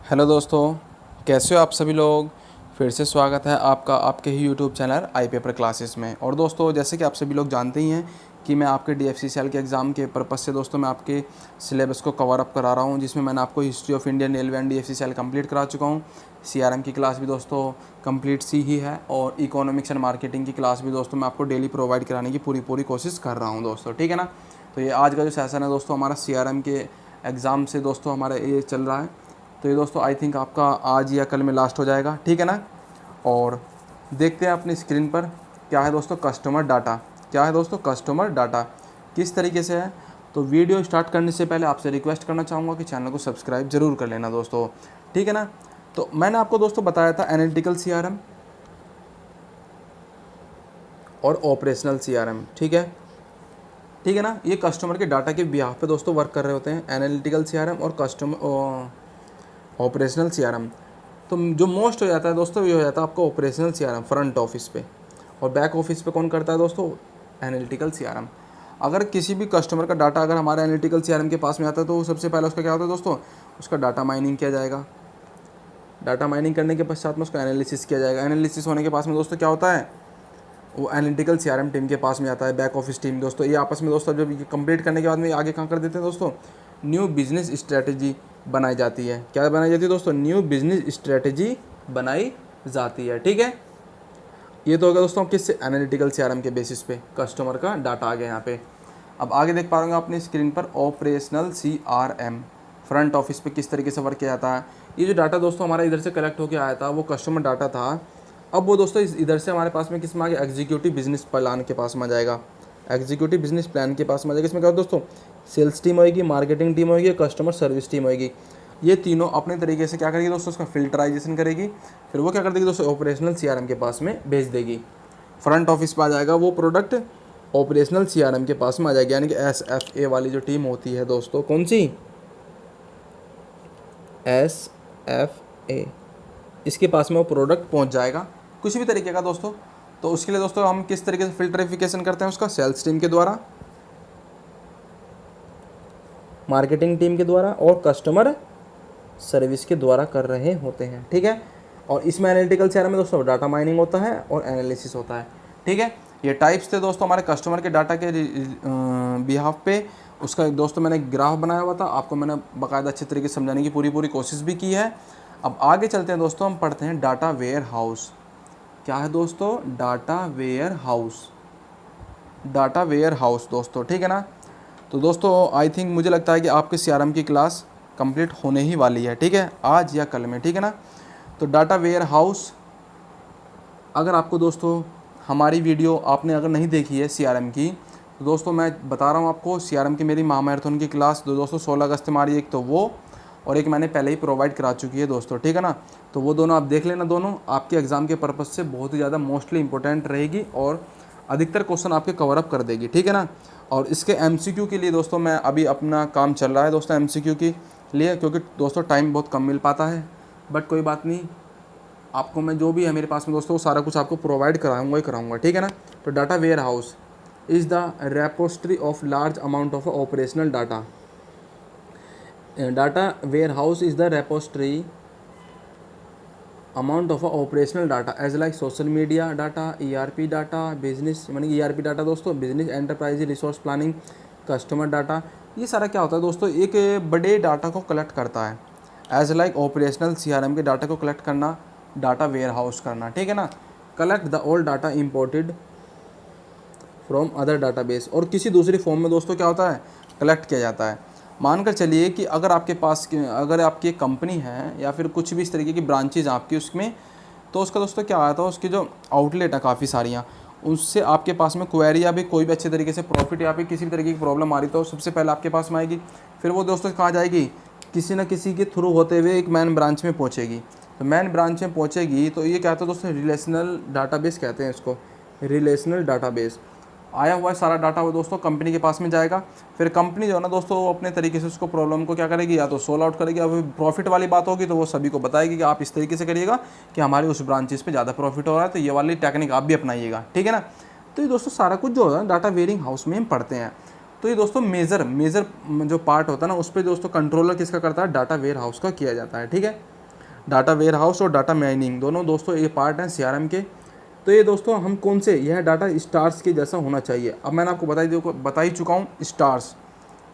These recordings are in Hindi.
हेलो दोस्तों, कैसे हो आप सभी लोग। फिर से स्वागत है आपका आपके ही YouTube channel I paper classes में। और दोस्तों, जैसे कि आप सभी लोग जानते ही हैं कि मैं आपके DFCCL के एग्ज़ाम के पर्पज़ से दोस्तों मैं आपके सिलेबस को कवर अप करा रहा हूं, जिसमें मैंने आपको history of Indian railway and DFCCL complete करा चुका हूं। CRM की क्लास भी दोस्तों कंप्लीट सी ही है, और इकोनॉमिक्स एंड मार्केटिंग की क्लास भी दोस्तों मैं आपको डेली प्रोवाइड कराने की पूरी कोशिश कर रहा हूँ दोस्तों, ठीक है ना। तो ये आज का जो सेशन है दोस्तों हमारा CRM के एग्ज़ाम से दोस्तों हमारा ये चल रहा है। तो ये दोस्तों आई थिंक आपका आज या कल में लास्ट हो जाएगा, ठीक है ना। और देखते हैं अपनी स्क्रीन पर क्या है दोस्तों कस्टमर डाटा। क्या है दोस्तों कस्टमर डाटा, किस तरीके से है। तो वीडियो स्टार्ट करने से पहले आपसे रिक्वेस्ट करना चाहूँगा कि चैनल को सब्सक्राइब जरूर कर लेना दोस्तों, ठीक है ना। तो मैंने आपको दोस्तों बताया था एनालिटिकल CRM और ऑपरेशनल CRM, ठीक है ना। ये कस्टमर के डाटा के बिहाफ पे दोस्तों वर्क कर रहे होते हैं, एनालिटिकल CRM और कस्टमर ऑपरेशनल CRM। तो जो मोस्ट हो जाता है दोस्तों ये हो जाता है आपका ऑपरेशनल CRM फ्रंट ऑफिस पे, और बैक ऑफिस पे कौन करता है दोस्तों एनालिटिकल CRM। अगर किसी भी कस्टमर का डाटा अगर हमारे एनालिटिकल CRM के पास में आता है तो सबसे पहले उसका क्या होता है दोस्तों, उसका डाटा माइनिंग किया जाएगा। डाटा माइनिंग करने के पश्चात में उसका एनालिसिस किया जाएगा। एनालिसिस होने के पास में दोस्तों क्या होता है, वो एनालिटिकल CRM टीम के पास में आता है, बैक ऑफिस टीम दोस्तों। ये आपस में दोस्तों जब ये कंप्लीट करने के बाद में आगे कहाँ कर देते हैं दोस्तों, न्यू बिजनेस स्ट्रेटजी बनाई जाती है। क्या बनाई जाती है दोस्तों, न्यू बिजनेस स्ट्रेटजी बनाई जाती है, ठीक है। ये तो होगा दोस्तों किस एनालिटिकल CRM के बेसिस पे कस्टमर का डाटा आ गया यहाँ पे। अब आगे देख पा रहे होंगे अपनी स्क्रीन पर ऑपरेशनल CRM फ्रंट ऑफिस पे किस तरीके से वर्क किया जाता है। ये जो डाटा दोस्तों हमारा इधर से कलेक्ट होकर आया था वो कस्टमर डाटा था। अब वो दोस्तों इधर से हमारे पास में किस में आ गया, एग्जीक्यूटिव बिजनेस प्लान के पास में आ जाएगा। एग्जीक्यूटिव बिजनेस प्लान के पास में आ जाएगा। इसमें क्या होगा दोस्तों, सेल्स टीम होगी, मार्केटिंग टीम होगी, कस्टमर सर्विस टीम होगी। ये तीनों अपने तरीके से क्या करेगी दोस्तों, उसका फिल्टराइजेशन करेगी। फिर वो क्या कर देगी दोस्तों, ऑपरेशनल CRM के पास में भेज देगी। फ्रंट ऑफिस पर आ जाएगा वो प्रोडक्ट, ऑपरेशनल CRM के पास में आ जाएगी। यानी कि SFA वाली जो टीम होती है दोस्तों, कौन सी SFA, इसके पास में वो प्रोडक्ट पहुंच जाएगा कुछ भी तरीके का दोस्तों। तो उसके लिए दोस्तों हम किस तरीके से फिल्टरिफिकेशन करते हैं उसका, सेल्स टीम के द्वारा, मार्केटिंग टीम के द्वारा और कस्टमर सर्विस के द्वारा कर रहे होते हैं, ठीक है। और इसमें एनालिटिकल CRM में दोस्तों डाटा माइनिंग होता है और एनालिसिस होता है, ठीक है। ये टाइप्स थे दोस्तों हमारे कस्टमर के डाटा के बिहाफ पे। उसका एक दोस्तों मैंने ग्राफ बनाया हुआ था, आपको मैंने बाकायदा अच्छे तरीके से समझाने की पूरी कोशिश भी की है। अब आगे चलते हैं दोस्तों, हम पढ़ते हैं डाटा वेयर हाउस। क्या है दोस्तों, data ware house, data ware house दोस्तों, ठीक है ना। तो दोस्तों आई थिंक मुझे लगता है कि आपके CRM की क्लास कंप्लीट होने ही वाली है, ठीक है, आज या कल में, ठीक है ना। तो डाटा वेयर हाउस, अगर आपको दोस्तों हमारी वीडियो आपने अगर नहीं देखी है CRM की, तो दोस्तों मैं बता रहा हूँ आपको CRM की मेरी महामैराथन की क्लास दोस्तों 16 अगस्त में आ रही है। एक तो वो, और एक मैंने पहले ही प्रोवाइड करा चुकी है दोस्तों, ठीक है ना। तो वो दोनों आप देख लेना, दोनों आपके एग्ज़ाम के पर्पज़ से बहुत ही ज़्यादा मोस्टली इंपॉर्टेंट रहेगी और अधिकतर क्वेश्चन आपके कवर अप कर देगी, ठीक है ना। और इसके MCQ के लिए दोस्तों मैं अभी अपना काम चल रहा है दोस्तों MCQ के लिए, क्योंकि दोस्तों टाइम बहुत कम मिल पाता है, बट कोई बात नहीं, आपको मैं जो भी है मेरे पास में दोस्तों वो सारा कुछ आपको प्रोवाइड कराऊंगा ही कराऊंगा, ठीक है ना। तो data ware house is the repository of large amount of operational data. Data ware house is the repository amount of operational data as like social media data, ERP data, business यानी ERP डाटा दोस्तों, business enterprise resource planning, customer data. ये सारा क्या होता है दोस्तों, एक बड़े डाटा को कलेक्ट करता है। एज लाइक ऑपरेशनल CRM के डाटा को कलेक्ट करना, डाटा वेयर हाउस करना, ठीक है ना। Collect the all data imported from other database, और किसी दूसरी फॉर्म में दोस्तों क्या होता है, कलेक्ट किया जाता है। मानकर चलिए कि अगर आपके पास अगर आपकी एक कंपनी है या फिर कुछ भी इस तरीके की ब्रांचेज आपकी उसमें, तो उसका दोस्तों क्या आता है, उसकी जो आउटलेट है काफ़ी सारियाँ, उससे आपके पास में क्वेरी या भी कोई भी अच्छे तरीके से प्रॉफिट या फिर किसी भी तरीके की प्रॉब्लम आ रही तो सबसे पहले आपके पास में आएगी। फिर वो दोस्तों कहाँ जाएगी, किसी न किसी के थ्रू होते हुए एक मैन ब्रांच में पहुँचेगी। तो मैन ब्रांच में पहुँचेगी तो ये क्या होता है दोस्तों, रिलेशनल डाटाबेस कहते हैं इसको, रिलेशनल डाटाबेस। आया हुआ सारा डाटा वो दोस्तों कंपनी के पास में जाएगा। फिर कंपनी जो है ना दोस्तों वो अपने तरीके से उसको प्रॉब्लम को क्या करेगी, या तो सोल्व आउट करेगी, अब प्रॉफिट वाली बात होगी तो वो सभी को बताएगी कि आप इस तरीके से करिएगा कि हमारे उस ब्रांचेस पे ज़्यादा प्रॉफिट हो रहा है, तो ये वाली टेक्निक आप भी अपनाइएगा, ठीक है ना। तो ये दोस्तों सारा कुछ जो है डाटा वेयरिंग हाउस में हम पढ़ते हैं। तो ये दोस्तों मेजर जो पार्ट होता है ना उस पर दोस्तों कंट्रोलर किसका करता है, डाटा वेयर हाउस का किया जाता है, ठीक है। डाटा वेयर हाउस और डाटा माइनिंग दोनों दोस्तों ये पार्ट हैं सीआरएम के। तो ये दोस्तों हम कौन से, यह डाटा स्टार्स के जैसा होना चाहिए। अब मैंने आपको बता ही चुका हूँ स्टार्स,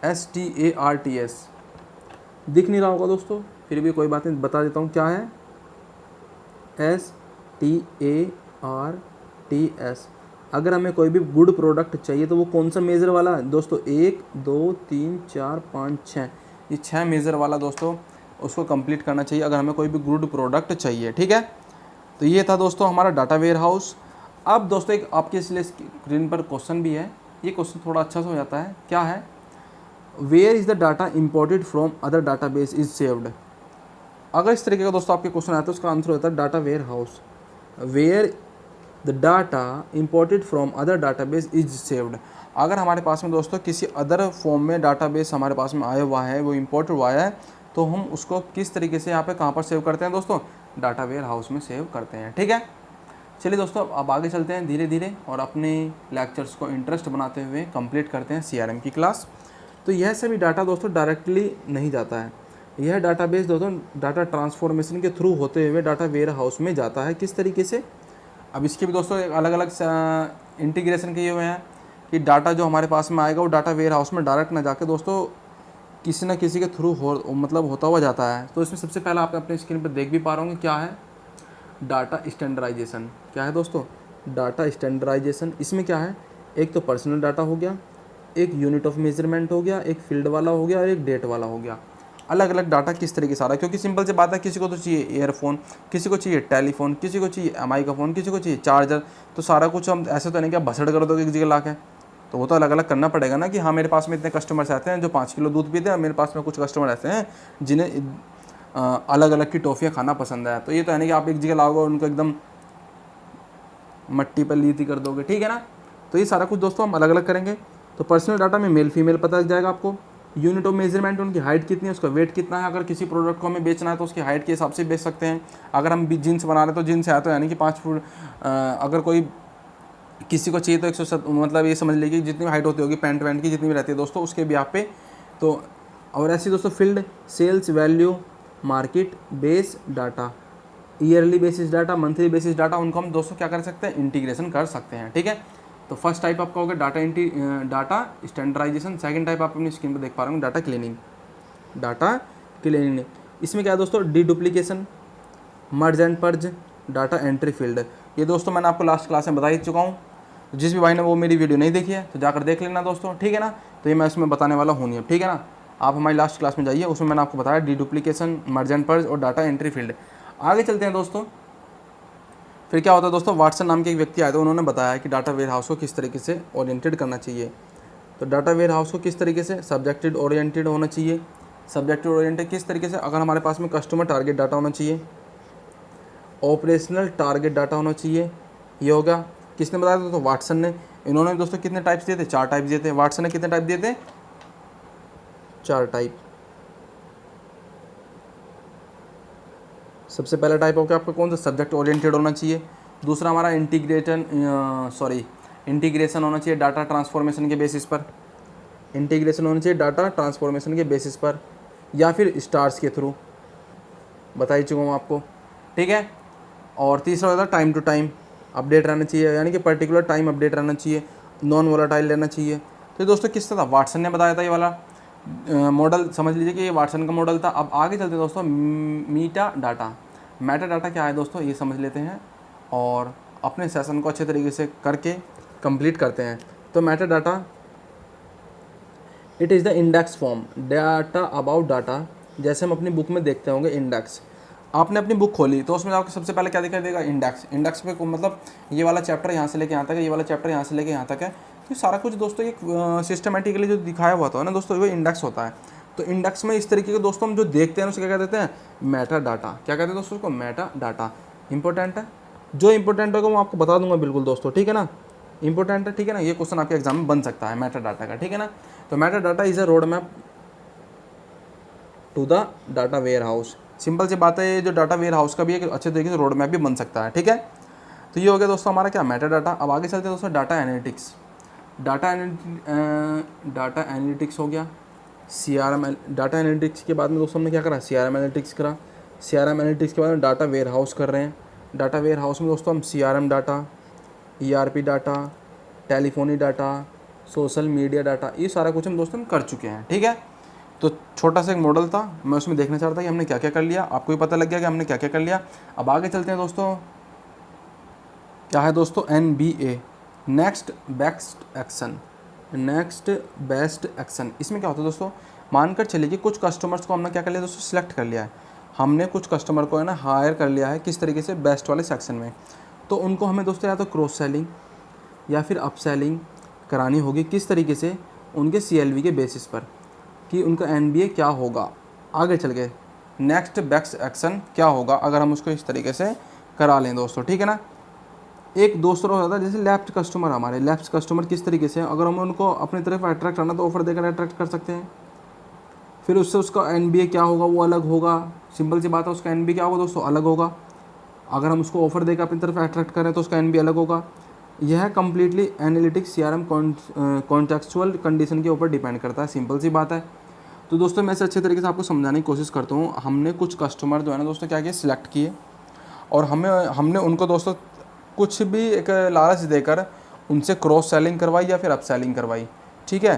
STARTS। दिख नहीं रहा होगा दोस्तों, फिर भी कोई बात नहीं, बता देता हूँ क्या है। STARTS। अगर हमें कोई भी गुड प्रोडक्ट चाहिए तो वो कौन सा मेज़र वाला है दोस्तों, 1 2 3 4 5 6, ये 6 मेज़र वाला दोस्तों उसको कंप्लीट करना चाहिए अगर हमें कोई भी गुड प्रोडक्ट चाहिए, ठीक है। तो ये था दोस्तों हमारा डाटा वेयर हाउस। अब दोस्तों एक आपके इसलिए स्क्रीन पर क्वेश्चन भी है, ये क्वेश्चन थोड़ा अच्छा सा हो जाता है, क्या है, where is the data imported from other database is saved. अगर इस तरीके का दोस्तों आपके क्वेश्चन आता है तो उसका आंसर होता है data ware house, where the data imported from other database is saved. अगर हमारे पास में दोस्तों किसी अदर फॉर्म में डाटा बेस हमारे पास में आया हुआ है, वो इम्पोर्टेड हुआ है, तो हम उसको किस तरीके से यहाँ पे कहाँ पर सेव करते हैं दोस्तों, डाटा वेयर हाउस में सेव करते हैं, ठीक है। चलिए दोस्तों अब आगे चलते हैं धीरे धीरे और अपने लेक्चर्स को इंटरेस्ट बनाते हुए कंप्लीट करते हैं सीआरएम की क्लास। तो यह सभी डाटा दोस्तों डायरेक्टली नहीं जाता है, यह डाटाबेस दोस्तों डाटा ट्रांसफॉर्मेशन के थ्रू होते हुए डाटा वेयर हाउस में जाता है। किस तरीके से, अब इसके भी दोस्तों अलग अलग इंटीग्रेशन किए हुए हैं कि डाटा जो हमारे पास में आएगा वो डाटा वेयर हाउस में डायरेक्ट ना जाके दोस्तों किसी न किसी के थ्रू मतलब होता हुआ जाता है। तो इसमें सबसे पहला आप अपने स्क्रीन पर देख भी पा रहे होंगे क्या है, डाटा स्टैंडर्डाइजेशन। क्या है दोस्तों, डाटा स्टैंडर्डाइजेशन। इसमें क्या है, एक तो पर्सनल डाटा हो गया, एक यूनिट ऑफ मेजरमेंट हो गया, एक फील्ड वाला हो गया और एक डेट वाला हो गया। अलग अलग डाटा किस तरीके से आ रहा है, क्योंकि सिंपल सी बात है, किसी को तो चाहिए ईयरफोन, किसी को चाहिए टेलीफोन, किसी को चाहिए एमआई का फ़ोन, किसी को चाहिए चार्जर। तो सारा कुछ हम ऐसे तो नहीं कि आप भसड़ कर दोगे एक जगह ला के, तो वो तो अलग अलग करना पड़ेगा ना कि हाँ मेरे पास में इतने कस्टमर्स आते हैं जो 5 किलो दूध पीते हैं, मेरे पास में कुछ कस्टमर ऐसे हैं जिन्हें अलग अलग की टॉफ़ियाँ खाना पसंद है। तो ये तो है नहीं कि आप एक जगह लाओगे और उनको एकदम मट्टी पर लीती कर दोगे, ठीक है ना। तो ये सारा कुछ दोस्तों हम अलग अलग करेंगे। तो पर्सनल डाटा में मेल फीमेल पता लग जाएगा आपको, यूनिट ऑफ मेजरमेंट उनकी हाइट कितनी है, उसका वेट कितना है। अगर किसी प्रोडक्ट को हमें बेचना है तो उसकी हाइट के हिसाब से बेच सकते हैं। अगर हम जीन्स बना रहे हैं तो जीन्स है तो यानी कि 5 फुट, अगर कोई किसी को चाहिए तो 170, मतलब ये समझ लीजिए जितनी हाइट होती होगी पैंट वैंट की जितनी भी रहती है दोस्तों उसके भी यहाँ पे। तो और ऐसी दोस्तों field, sales value, market base data, yearly basis data, monthly basis data, उनको हम दोस्तों क्या कर सकते हैं, इंटीग्रेशन कर सकते हैं, ठीक है। तो फर्स्ट टाइप आपका होगा डाटा स्टैंडर्डाइजेशन। सेकंड टाइप आप अपनी स्क्रीन पर देख पा रहे हो डाटा क्लीनिंग, डाटा क्लीनिंग। इसमें क्या है दोस्तों, deduplication, merge and purge, data entry field. ये दोस्तों मैंने आपको लास्ट क्लास में बता ही चुका हूँ, जिस भी भाई ने वो मेरी वीडियो नहीं देखी है तो जाकर देख लेना दोस्तों, ठीक है ना। तो ये मैं इसमें बताने वाला हूँ नहीं अब, ठीक है ना। आप हमारी लास्ट क्लास में जाइए, उसमें मैंने आपको बताया डीडुप्लीकेशन, मर्ज एंड पर्ज और डाटा एंट्री फील्ड। आगे चलते हैं दोस्तों। फिर क्या होता है दोस्तों, वाटसन नाम के एक व्यक्ति आए थे, उन्होंने बताया कि डाटा वेयर हाउस को किस तरीके से ओरिएंटेड करना चाहिए। तो डाटा वेयर हाउस को किस तरीके से सब्जेक्टिव ओरिएंटेड होना चाहिए। सब्जेक्टिव ओरिएंटेड किस तरीके से, अगर हमारे पास में कस्टमर टारगेट डाटा होना चाहिए, ऑपरेशनल टारगेट डाटा होना चाहिए। ये होगा, किसने बताया था, तो वाटसन ने। इन्होंने दोस्तों कितने टाइप्स दिए थे, 4 टाइप्स दिए थे। वाटसन ने कितने टाइप दिए थे, 4 टाइप। सबसे पहला टाइप हो गया आपका कौन सा, सब्जेक्ट ओरिएंटेड होना चाहिए। दूसरा हमारा इंटीग्रेशन होना चाहिए डाटा ट्रांसफॉर्मेशन के बेसिस पर, इंटीग्रेशन होना चाहिए डाटा ट्रांसफॉर्मेशन के बेसिस पर, या फिर स्टार्स के थ्रू, बता ही चुका हूँ आपको, ठीक है। और तीसरा होता है टाइम टू टाइम अपडेट रहना चाहिए, यानी कि पर्टिकुलर टाइम अपडेट रहना चाहिए, नॉन वोलाटाइल रहना चाहिए। तो दोस्तों किस तरह वाटसन ने बताया था ये वाला मॉडल, समझ लीजिए कि ये वाटसन का मॉडल था। अब आगे चलते हैं दोस्तों, मीटा डाटा। मेटा डाटा क्या है दोस्तों, ये समझ लेते हैं और अपने सेशन को अच्छे तरीके से करके कंप्लीट करते हैं। तो meta data, it is the index form data about data. जैसे हम अपनी बुक में देखते होंगे इंडेक्स, आपने अपनी बुक खोली तो उसमें आपको सबसे पहले क्या दिखाई देगा, इंडेक्स। इंडेक्स पे मतलब ये वाला चैप्टर यहाँ से लेके यहाँ तक है, ये वाला चैप्टर यहाँ से लेके यहाँ तक है। तो सारा कुछ दोस्तों एक सिस्टमेटिकली जो दिखाया हुआ था ना दोस्तों, वो इंडेक्स होता है। तो इंडेक्स में इस तरीके के दोस्तों हम जो देखते हैं उसे क्या कहते हैं, मेटा डाटा। क्या कहते हैं दोस्तों उसको, मेटा डाटा। इंपॉर्टेंट है, जो इंपॉर्टेंट होगा मैं आपको बता दूंगा बिल्कुल दोस्तों, ठीक है ना। इंपॉर्टेंट है, ठीक है ना। ये क्वेश्चन आपके एग्जाम में बन सकता है मेटा डाटा का, ठीक है ना। तो meta data is a road map to the data where हाउस। सिंपल सी बात है, ये जो डाटा वेयर हाउस का भी एक अच्छे तरीके से रोड मैप भी बन सकता है, ठीक है। तो ये हो गया दोस्तों हमारा क्या, मेटा डाटा। अब आगे चलते हैं दोस्तों, डाटा एनालिटिक्स। डाटा एनालिटिक्स हो गया, CRM। डाटा एनालिटिक्स के बाद में दोस्तों हमने क्या करा, CRM एनालिटिक्स करा। CRM एनालिटिक्स के बाद में डाटा वेयर हाउस कर रहे हैं। डाटा वेयर हाउस में दोस्तों हम CRM data, ERP data, telephony data, social media data, ये सारा कुछ हम दोस्तों कर चुके हैं। ठीक है, तो छोटा सा एक मॉडल था, मैं उसमें देखना चाहता था कि हमने क्या क्या कर लिया, आपको भी पता लग गया कि हमने क्या क्या कर लिया। अब आगे चलते हैं दोस्तों, क्या है दोस्तों NBA, next best action. Next best action, इसमें क्या होता है दोस्तों, मानकर चलिए कि कुछ कस्टमर्स को हमने क्या कर लिया दोस्तों, सिलेक्ट कर लिया है। हमने कुछ कस्टमर को है ना हायर कर लिया है, किस तरीके से, बेस्ट वाले सेक्शन में। तो उनको हमें दोस्तों या तो क्रॉस सेलिंग या फिर अप सेलिंग करानी होगी। किस तरीके से, उनके CLV के बेसिस पर कि उनका NBA क्या होगा आगे चल के, नेक्स्ट बेस्ट एक्शन क्या होगा अगर हम उसको इस तरीके से करा लें दोस्तों। ठीक है ना। एक दूसरा हो जाता है जैसे लेफ्ट कस्टमर, हमारे लेफ्ट कस्टमर किस तरीके से, अगर हम उनको अपनी तरफ अट्रैक्ट करना तो ऑफर देकर अट्रैक्ट कर सकते हैं। फिर उससे उसका NBA क्या होगा, वो अलग होगा। सिंपल सी बात है, उसका NBA क्या होगा दोस्तों, अलग होगा। अगर हम उसको ऑफर देकर अपनी तरफ अट्रैक्ट करें तो उसका NBA अलग होगा। यह completely analytics CRM contextual condition के ऊपर डिपेंड करता है, सिंपल सी बात है। तो दोस्तों मैं इसे अच्छे तरीके से आपको समझाने की कोशिश करता हूँ। हमने कुछ कस्टमर जो है ना दोस्तों क्या किए, सिलेक्ट किए, और हमने उनको दोस्तों कुछ भी एक लालच देकर उनसे क्रॉस सेलिंग करवाई या फिर अप सेलिंग करवाई। ठीक है,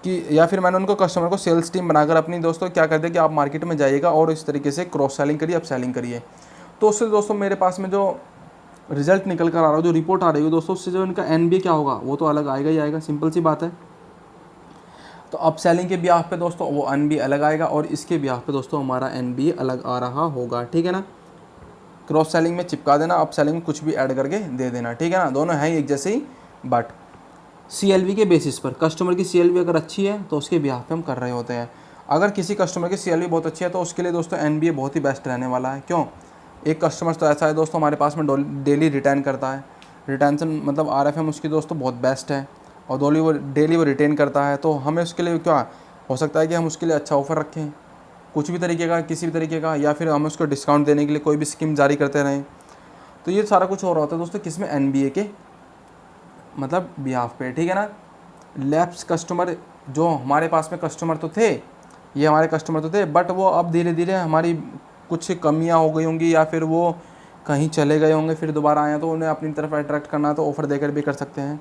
कि या फिर मैंने उनको कस्टमर को सेल्स टीम बनाकर अपनी दोस्तों क्या कर दिया कि आप मार्केट में जाइएगा और इस तरीके से क्रॉस सेलिंग करिए, अप सेलिंग करिए। तो उससे दोस्तों मेरे पास में जो रिजल्ट निकल कर आ रहा है, जो रिपोर्ट आ रही है दोस्तों, उससे जो इनका NBA क्या होगा वो तो अलग आएगा ही आएगा, सिंपल सी बात है। तो अप सेलिंग के ब्याह पे दोस्तों वो NBA अलग आएगा, और इसके ब्याह पे दोस्तों हमारा NBA अलग आ रहा होगा। ठीक है ना। क्रॉस सेलिंग में चिपका देना, अप सेलिंग में कुछ भी ऐड करके दे देना। ठीक है ना, दोनों हैं एक जैसे ही, बट CLV के बेसिस पर, कस्टमर की CLV अगर अच्छी है तो उसके ब्याह पे हम कर रहे होते हैं। अगर किसी कस्टमर की CLV बहुत अच्छी है तो उसके लिए दोस्तों NBA बहुत ही बेस्ट रहने वाला है। क्यों, एक कस्टमर तो ऐसा है दोस्तों हमारे पास में डेली रिटर्न करता है, रिटेंशन मतलब RFM उसकी दोस्तों बहुत बेस्ट है, और डेली वो रिटेन करता है। तो हमें उसके लिए क्या हो सकता है कि हम उसके लिए अच्छा ऑफ़र रखें कुछ भी तरीके का, किसी भी तरीके का, या फिर हम उसको डिस्काउंट देने के लिए कोई भी स्कीम जारी करते रहें। तो ये सारा कुछ हो रहा होता है दोस्तों किसमें, NBA के मतलब बिहाफ पे। ठीक है ना। लैप्स कस्टमर, जो हमारे पास में कस्टमर तो थे, ये हमारे कस्टमर तो थे, बट वो अब धीरे धीरे हमारी कुछ कमियां हो गई होंगी या फिर वो कहीं चले गए होंगे, फिर दोबारा आए, तो उन्हें अपनी तरफ अट्रैक्ट करना है तो ऑफ़र देकर भी कर सकते हैं।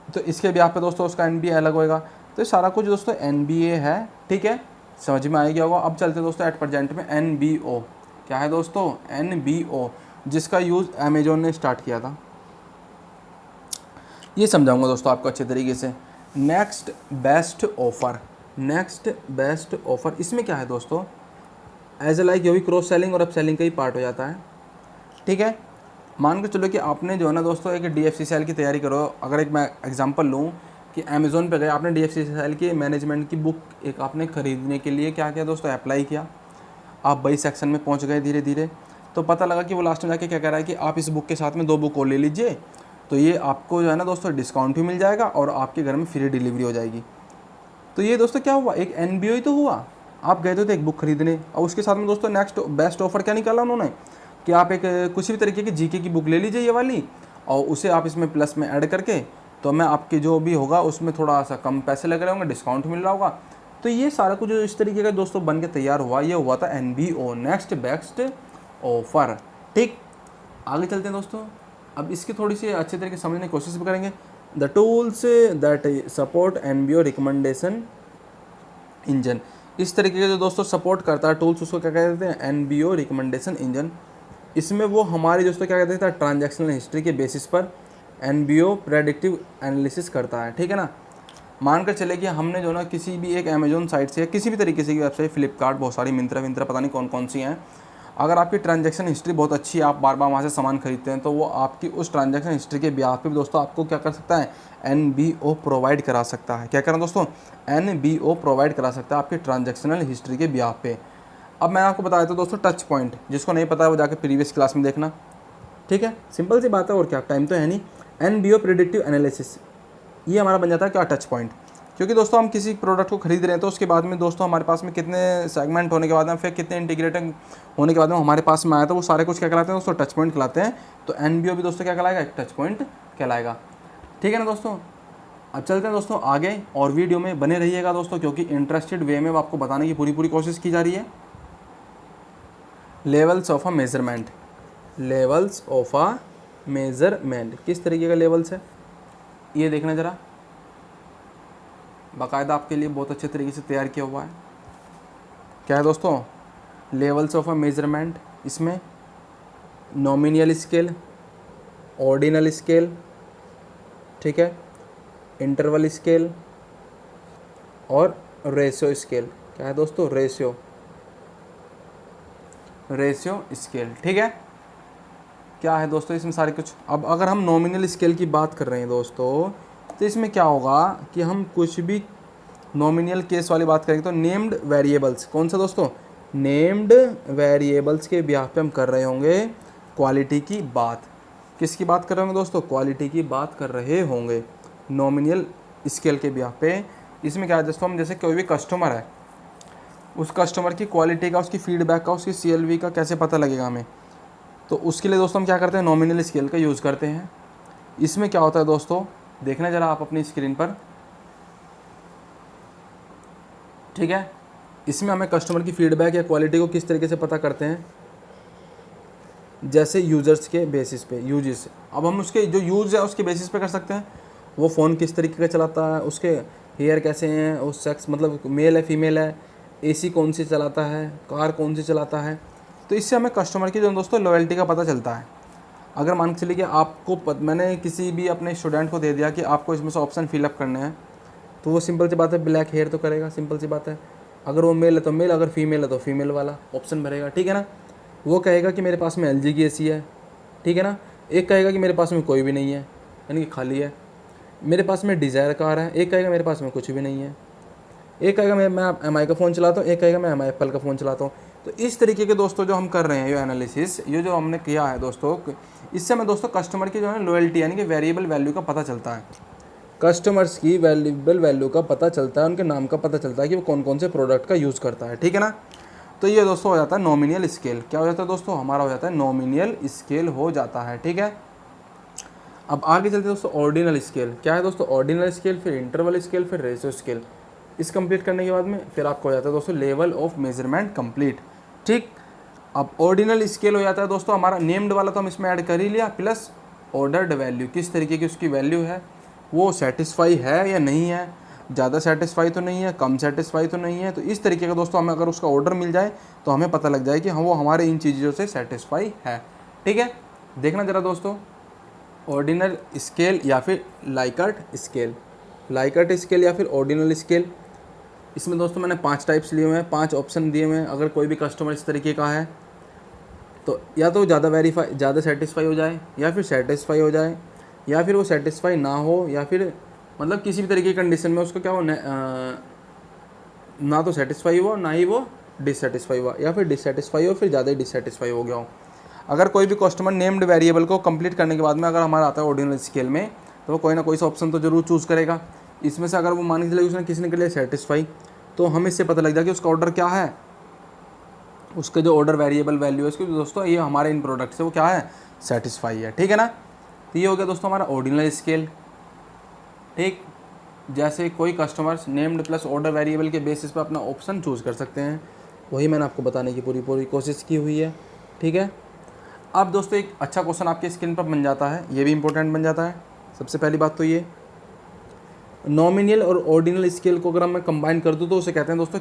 तो इसके ब्याह पे दोस्तों उसका NBA अलग होएगा। तो ये सारा कुछ दोस्तों NBA है। ठीक है, समझ में आ गया होगा। अब चलते दोस्तों एट प्रेजेंट में NBO। क्या है दोस्तों, NBO, जिसका यूज़ अमेजोन ने स्टार्ट किया था। ये समझाऊंगा दोस्तों आपको अच्छे तरीके से। Next best offer, next best offer, इसमें क्या है दोस्तों, एज ए लाइक ये भी क्रॉस सेलिंग और अप सेलिंग का ही पार्ट हो जाता है। ठीक है, मान के चलो कि आपने जो है ना दोस्तों एक DFCCL की तैयारी करो। अगर एक मैं एग्जांपल लूँ कि अमेज़ोन पे गए, आपने DFCCL की मैनेजमेंट की बुक एक आपने ख़रीदने के लिए क्या किया दोस्तों, अप्लाई किया। आप बई सेक्शन में पहुंच गए धीरे धीरे, तो पता लगा कि वो लास्ट में जाके क्या कह रहा है कि आप इस बुक के साथ में 2 बुक और ले लीजिए, तो ये आपको जो है ना दोस्तों डिस्काउंट भी मिल जाएगा और आपके घर में फ्री डिलीवरी हो जाएगी। तो ये दोस्तों क्या हुआ, एक NBO ही तो हुआ। आप गए थे एक बुक खरीदने, और उसके साथ में दोस्तों नेक्स्ट बेस्ट ऑफर क्या निकाला उन्होंने कि आप एक कुछ भी तरीके की GK की बुक ले लीजिए ये वाली, और उसे आप इसमें प्लस में ऐड करके, तो मैं आपके जो भी होगा उसमें थोड़ा सा कम पैसे लग रहे होंगे, डिस्काउंट मिल रहा होगा। तो ये सारा कुछ जो इस तरीके का दोस्तों बन के तैयार हुआ, ये हुआ था NBO, नेक्स्ट बेस्ट ऑफर। ठीक, आगे चलते हैं दोस्तों। अब इसकी थोड़ी सी अच्छे तरीके से समझने की कोशिश भी करेंगे। The tools that support NBO recommendation engine, इस तरीके के जो दोस्तों सपोर्ट करता है टूल्स, उसको क्या कहते हैं, NBO रिकमेंडेशन इंजन। इसमें वो हमारी दोस्तों क्या कहते हैं, ट्रांजैक्शनल हिस्ट्री के बेसिस पर NBO प्रेडिक्टिव एनालिसिस करता है। ठीक है ना। मानकर चले कि हमने जो ना किसी भी एक अमेजोन साइट से या किसी भी तरीके से की वेबसाइट, फ्लिपकार्ट, बहुत सारी, मिंत्रा पता नहीं कौन कौन सी हैं, अगर आपकी ट्रांजैक्शन हिस्ट्री बहुत अच्छी है, आप बार बार वहाँ से सामान खरीदते हैं, तो वो आपकी उस ट्रांजैक्शन हिस्ट्री के ब्याह पे भी दोस्तों आपको क्या कर सकता है, NBO प्रोवाइड करा सकता है। क्या करें दोस्तों, NBO प्रोवाइड करा सकता है आपके ट्रांजैक्शनल हिस्ट्री के ब्याह पे। अब मैं आपको बता देता हूँ दोस्तों टच पॉइंट, जिसको नहीं पता है वो जाकर प्रीवियस क्लास में देखना। ठीक है, सिंपल सी बात है, और क्या, टाइम तो है नहीं। NBO प्रेडिक्टिव एनालिसिस, ये हमारा बन जाता है क्या, टच पॉइंट। क्योंकि दोस्तों हम किसी प्रोडक्ट को खरीद रहे हैं तो उसके बाद में दोस्तों हमारे पास में कितने सेगमेंट होने के बाद में, फिर कितने इंटीग्रेटेड होने के बाद में हमारे पास में आया, तो वो सारे कुछ क्या कहलाते हैं दोस्तों, टच पॉइंट कहलाते हैं। तो NBO भी दोस्तों क्या कहलाएगा, एक टच पॉइंट कहलाएगा। ठीक है ना दोस्तों। अब चलते हैं दोस्तों आगे, और वीडियो में बने रहिएगा दोस्तों, क्योंकि इंटरेस्टेड वे में आपको बताने की पूरी कोशिश की जा रही है। Levels of a measurement, levels of a measurement किस तरीके का लेवल्स है ये देखना ज़रा, बाकायदा आपके लिए बहुत अच्छे तरीके से तैयार किया हुआ है। क्या है दोस्तों, लेवल्स ऑफ अ मेजरमेंट, इसमें नॉमिनल स्केल, ऑर्डिनल स्केल, ठीक है, इंटरवल स्केल और रेशियो स्केल। क्या है दोस्तों, रेशियो स्केल, ठीक है। क्या है दोस्तों इसमें सारे कुछ। अब अगर हम नॉमिनल स्केल की बात कर रहे हैं दोस्तों, तो इसमें क्या होगा कि हम कुछ भी नॉमिनल केस वाली बात करेंगे तो नेम्ड वेरिएबल्स, कौन सा दोस्तों, नेम्ड वेरिएबल्स के ब्याह पे हम कर रहे होंगे क्वालिटी की बात। किसकी बात कर रहे होंगे दोस्तों, क्वालिटी की बात कर रहे होंगे नॉमिनल स्केल के ब्याह पे। इसमें क्या है दोस्तों, हम जैसे कोई भी कस्टमर है, उस कस्टमर की क्वालिटी का, उसकी फीडबैक का, उसकी CLV का कैसे पता लगेगा हमें, तो उसके लिए दोस्तों हम क्या करते हैं, नॉमिनल स्केल का यूज़ करते हैं। इसमें क्या होता है दोस्तों, देखना ज़रा आप अपनी स्क्रीन पर, ठीक है। इसमें हमें कस्टमर की फीडबैक या क्वालिटी को किस तरीके से पता करते हैं, जैसे यूज़र्स के बेसिस पे, यूजेस। अब हम उसके जो यूज़ है उसके बेसिस पे कर सकते हैं, वो फ़ोन किस तरीके का चलाता है, उसके हेयर कैसे हैं, उस सेक्स मतलब मेल है फीमेल है, AC कौन सी चलाता है, कार कौन सी चलाता है। तो इससे हमें कस्टमर की जो दोस्तों लॉयल्टी का पता चलता है। अगर मान के चलिए कि आपको मैंने किसी भी अपने स्टूडेंट को दे दिया कि आपको इसमें से ऑप्शन फिलअप करने हैं, तो वो सिंपल सी बात है ब्लैक हेयर तो करेगा, सिंपल सी बात है। अगर वो मेल है तो मेल, अगर फीमेल है तो फीमेल वाला ऑप्शन भरेगा, ठीक है ना। वो कहेगा कि मेरे पास में LG की AC है, ठीक है ना। एक कहेगा कि मेरे पास में कोई भी नहीं है, यानी कि खाली है। मेरे पास में डिज़ायर कार है, एक कहेगा मेरे पास में कुछ भी नहीं है। एक कहेगा मैं MI का फ़ोन चलाता हूँ, एक कहेगा मैं MI एप्पल का फ़ोन चलाता हूँ। तो इस तरीके के दोस्तों जो हम कर रहे हैं, ये एनालिसिस, ये जो हमने किया है दोस्तों, इससे हमें दोस्तों कस्टमर की जो है लॉयल्टी यानी कि वेरिएबल वैल्यू का पता चलता है। कस्टमर्स की वेरिएबल वैल्यू का पता चलता है, उनके नाम का पता चलता है कि वो कौन कौन से प्रोडक्ट का यूज़ करता है, ठीक है ना। तो ये दोस्तों हो जाता है नॉमिनल स्केल। क्या हो जाता है दोस्तों, हमारा हो जाता है नॉमिनल स्केल हो जाता है, ठीक है। अब आगे चलते हैं दोस्तों, ऑर्डिनल स्केल। क्या है दोस्तों, ऑर्डिनल स्केल, फिर इंटरवल स्केल, फिर रेशियो स्केल। इस कंप्लीट करने के बाद में फिर आपको हो जाता है दोस्तों लेवल ऑफ मेजरमेंट कंप्लीट, ठीक। अब ऑर्डिनल स्केल हो जाता है दोस्तों हमारा, नेम्ड वाला तो हम इसमें ऐड कर ही लिया, प्लस ऑर्डर्ड वैल्यू, किस तरीके की उसकी वैल्यू है, वो सेटिस्फाई है या नहीं है, ज़्यादा सेटिस्फाई तो नहीं है, कम सेटिस्फाई तो नहीं है। तो इस तरीके का दोस्तों हमें अगर उसका ऑर्डर मिल जाए तो हमें पता लग जाए कि हाँ वो हमारे इन चीज़ों से सेटिस्फाई है, ठीक है। देखना ज़रा दोस्तों, ऑर्डिनल स्केल या फिर लाइकर्ट स्केल, लाइकर्ट स्केल या फिर ऑर्डिनल स्केल। इसमें दोस्तों मैंने 5 टाइप्स लिए हुए हैं, 5 ऑप्शन दिए हुए हैं। अगर कोई भी कस्टमर इस तरीके का है तो या तो ज़्यादा सेटिस्फाई हो जाए, या फिर सेटिस्फाई हो जाए, या फिर वो सेटिस्फाई ना हो, या फिर मतलब किसी भी तरीके की कंडीशन में उसको क्या हो, ना तो सेटिस्फाई हुआ ना ही वो डिससेटिस्फाई हुआ, या फिर डिससेटिस्फाई हो फिर ज़्यादा ही डिससेटिस्फाई हो गया हो। अगर कोई भी कस्टमर नेम्ड वेरिएबल को कंप्लीट करने के बाद में अगर हमारा आता है ऑर्डिनल स्केल में, तो वो कोई ना कोई सा ऑप्शन तो जरूर चूज़ करेगा। इसमें से अगर वो मान के चले उसने किसी ने के लिए सेटिस्फाई, तो हमें इससे पता लग जाए कि उसका ऑर्डर क्या है, उसके जो ऑर्डर वेरिएबल वैल्यू है उसकी दोस्तों ये हमारे इन प्रोडक्ट से वो क्या है, सेटिस्फाई है, ठीक है ना। तो ये हो गया दोस्तों हमारा ऑर्डिनल स्केल, ठीक। जैसे कोई customers named plus order variable के बेसिस पर अपना ऑप्शन चूज़ कर सकते हैं, वही मैंने आपको बताने की पूरी कोशिश की हुई है, ठीक है। अब दोस्तों एक अच्छा क्वेश्चन आपके स्क्रीन पर बन जाता है, ये भी इंपॉर्टेंट बन जाता है। सबसे पहली बात तो ये नॉमिनल और ऑर्डिनल स्केल को अगर मैं कंबाइन कर दूँ तो उसे कहते हैं दोस्तों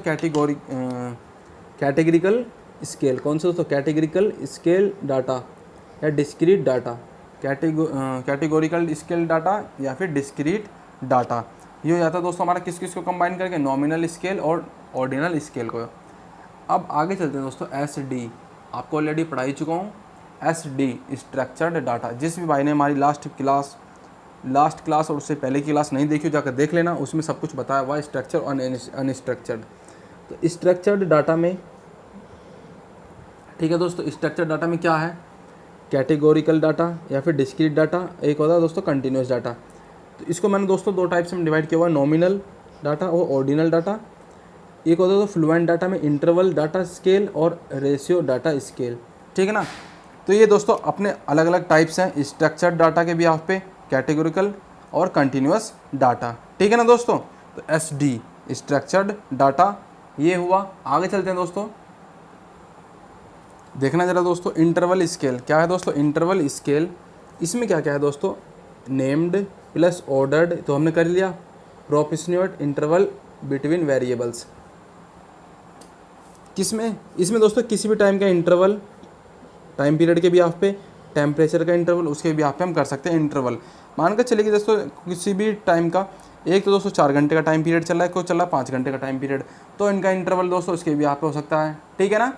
कैटेगरिकल स्केल। कौन से दोस्तों, कैटेगरिकल स्केल डाटा या discrete data, categorical scale data या फिर डिस्क्रीट डाटा। ये हो जाता है दोस्तों हमारा किस किस को कंबाइन करके, नॉमिनल स्केल और ऑर्डिनल स्केल को। अब आगे चलते हैं दोस्तों, SD आपको ऑलरेडी पढ़ा ही चुका हूँ। SD स्ट्रक्चर्ड डाटा, जिस भी भाई ने हमारी लास्ट क्लास और उससे पहले की क्लास नहीं देखी जाकर देख लेना, उसमें सब कुछ बताया हुआ है, स्ट्रक्चर और अनस्ट्रक्चर्ड। तो स्ट्रक्चर्ड डाटा में, ठीक है दोस्तों, स्ट्रक्चर्ड डाटा में क्या है, कैटेगोरिकल डाटा या फिर डिस्क्रीट डाटा, एक होता है दोस्तों कंटिन्यूस डाटा। तो इसको मैंने दोस्तों 2 टाइप से डिवाइड किया हुआ है, नॉमिनल डाटा और ऑर्डिनल डाटा। एक होता है तो फ्लुएंट डाटा में इंटरवल डाटा स्केल और रेशियो डाटा स्केल, ठीक है ना। तो ये दोस्तों अपने अलग अलग टाइप्स हैं स्ट्रक्चर्ड डाटा के भी आप पे, कैटेगोरिकल और कंटिन्यूस डाटा, ठीक है ना दोस्तों। तो SD स्ट्रक्चर्ड डाटा ये हुआ। आगे चलते हैं दोस्तों, देखना जरा दोस्तों, इंटरवल स्केल क्या है दोस्तों, इंटरवल स्केल इसमें क्या क्या है दोस्तों, नेम्ड प्लस ऑर्डर्ड तो हमने कर लिया, प्रोपोर्शनेट इंटरवल बिटवीन वेरिएबल्स किसमें, इसमें दोस्तों किसी भी टाइम का इंटरवल, टाइम पीरियड के बिहाफ पे, टेम्परेचर का इंटरवल उसके बिहाफ पे हम कर सकते हैं इंटरवल। मान कर चलिए कि दोस्तों किसी भी टाइम का, एक तो दोस्तों 4 घंटे का टाइम पीरियड चल रहा है, कोई चल रहा है 5 घंटे का टाइम पीरियड, तो इनका इंटरवल दोस्तों उसके बिहाफ पे हो सकता है, ठीक है ना।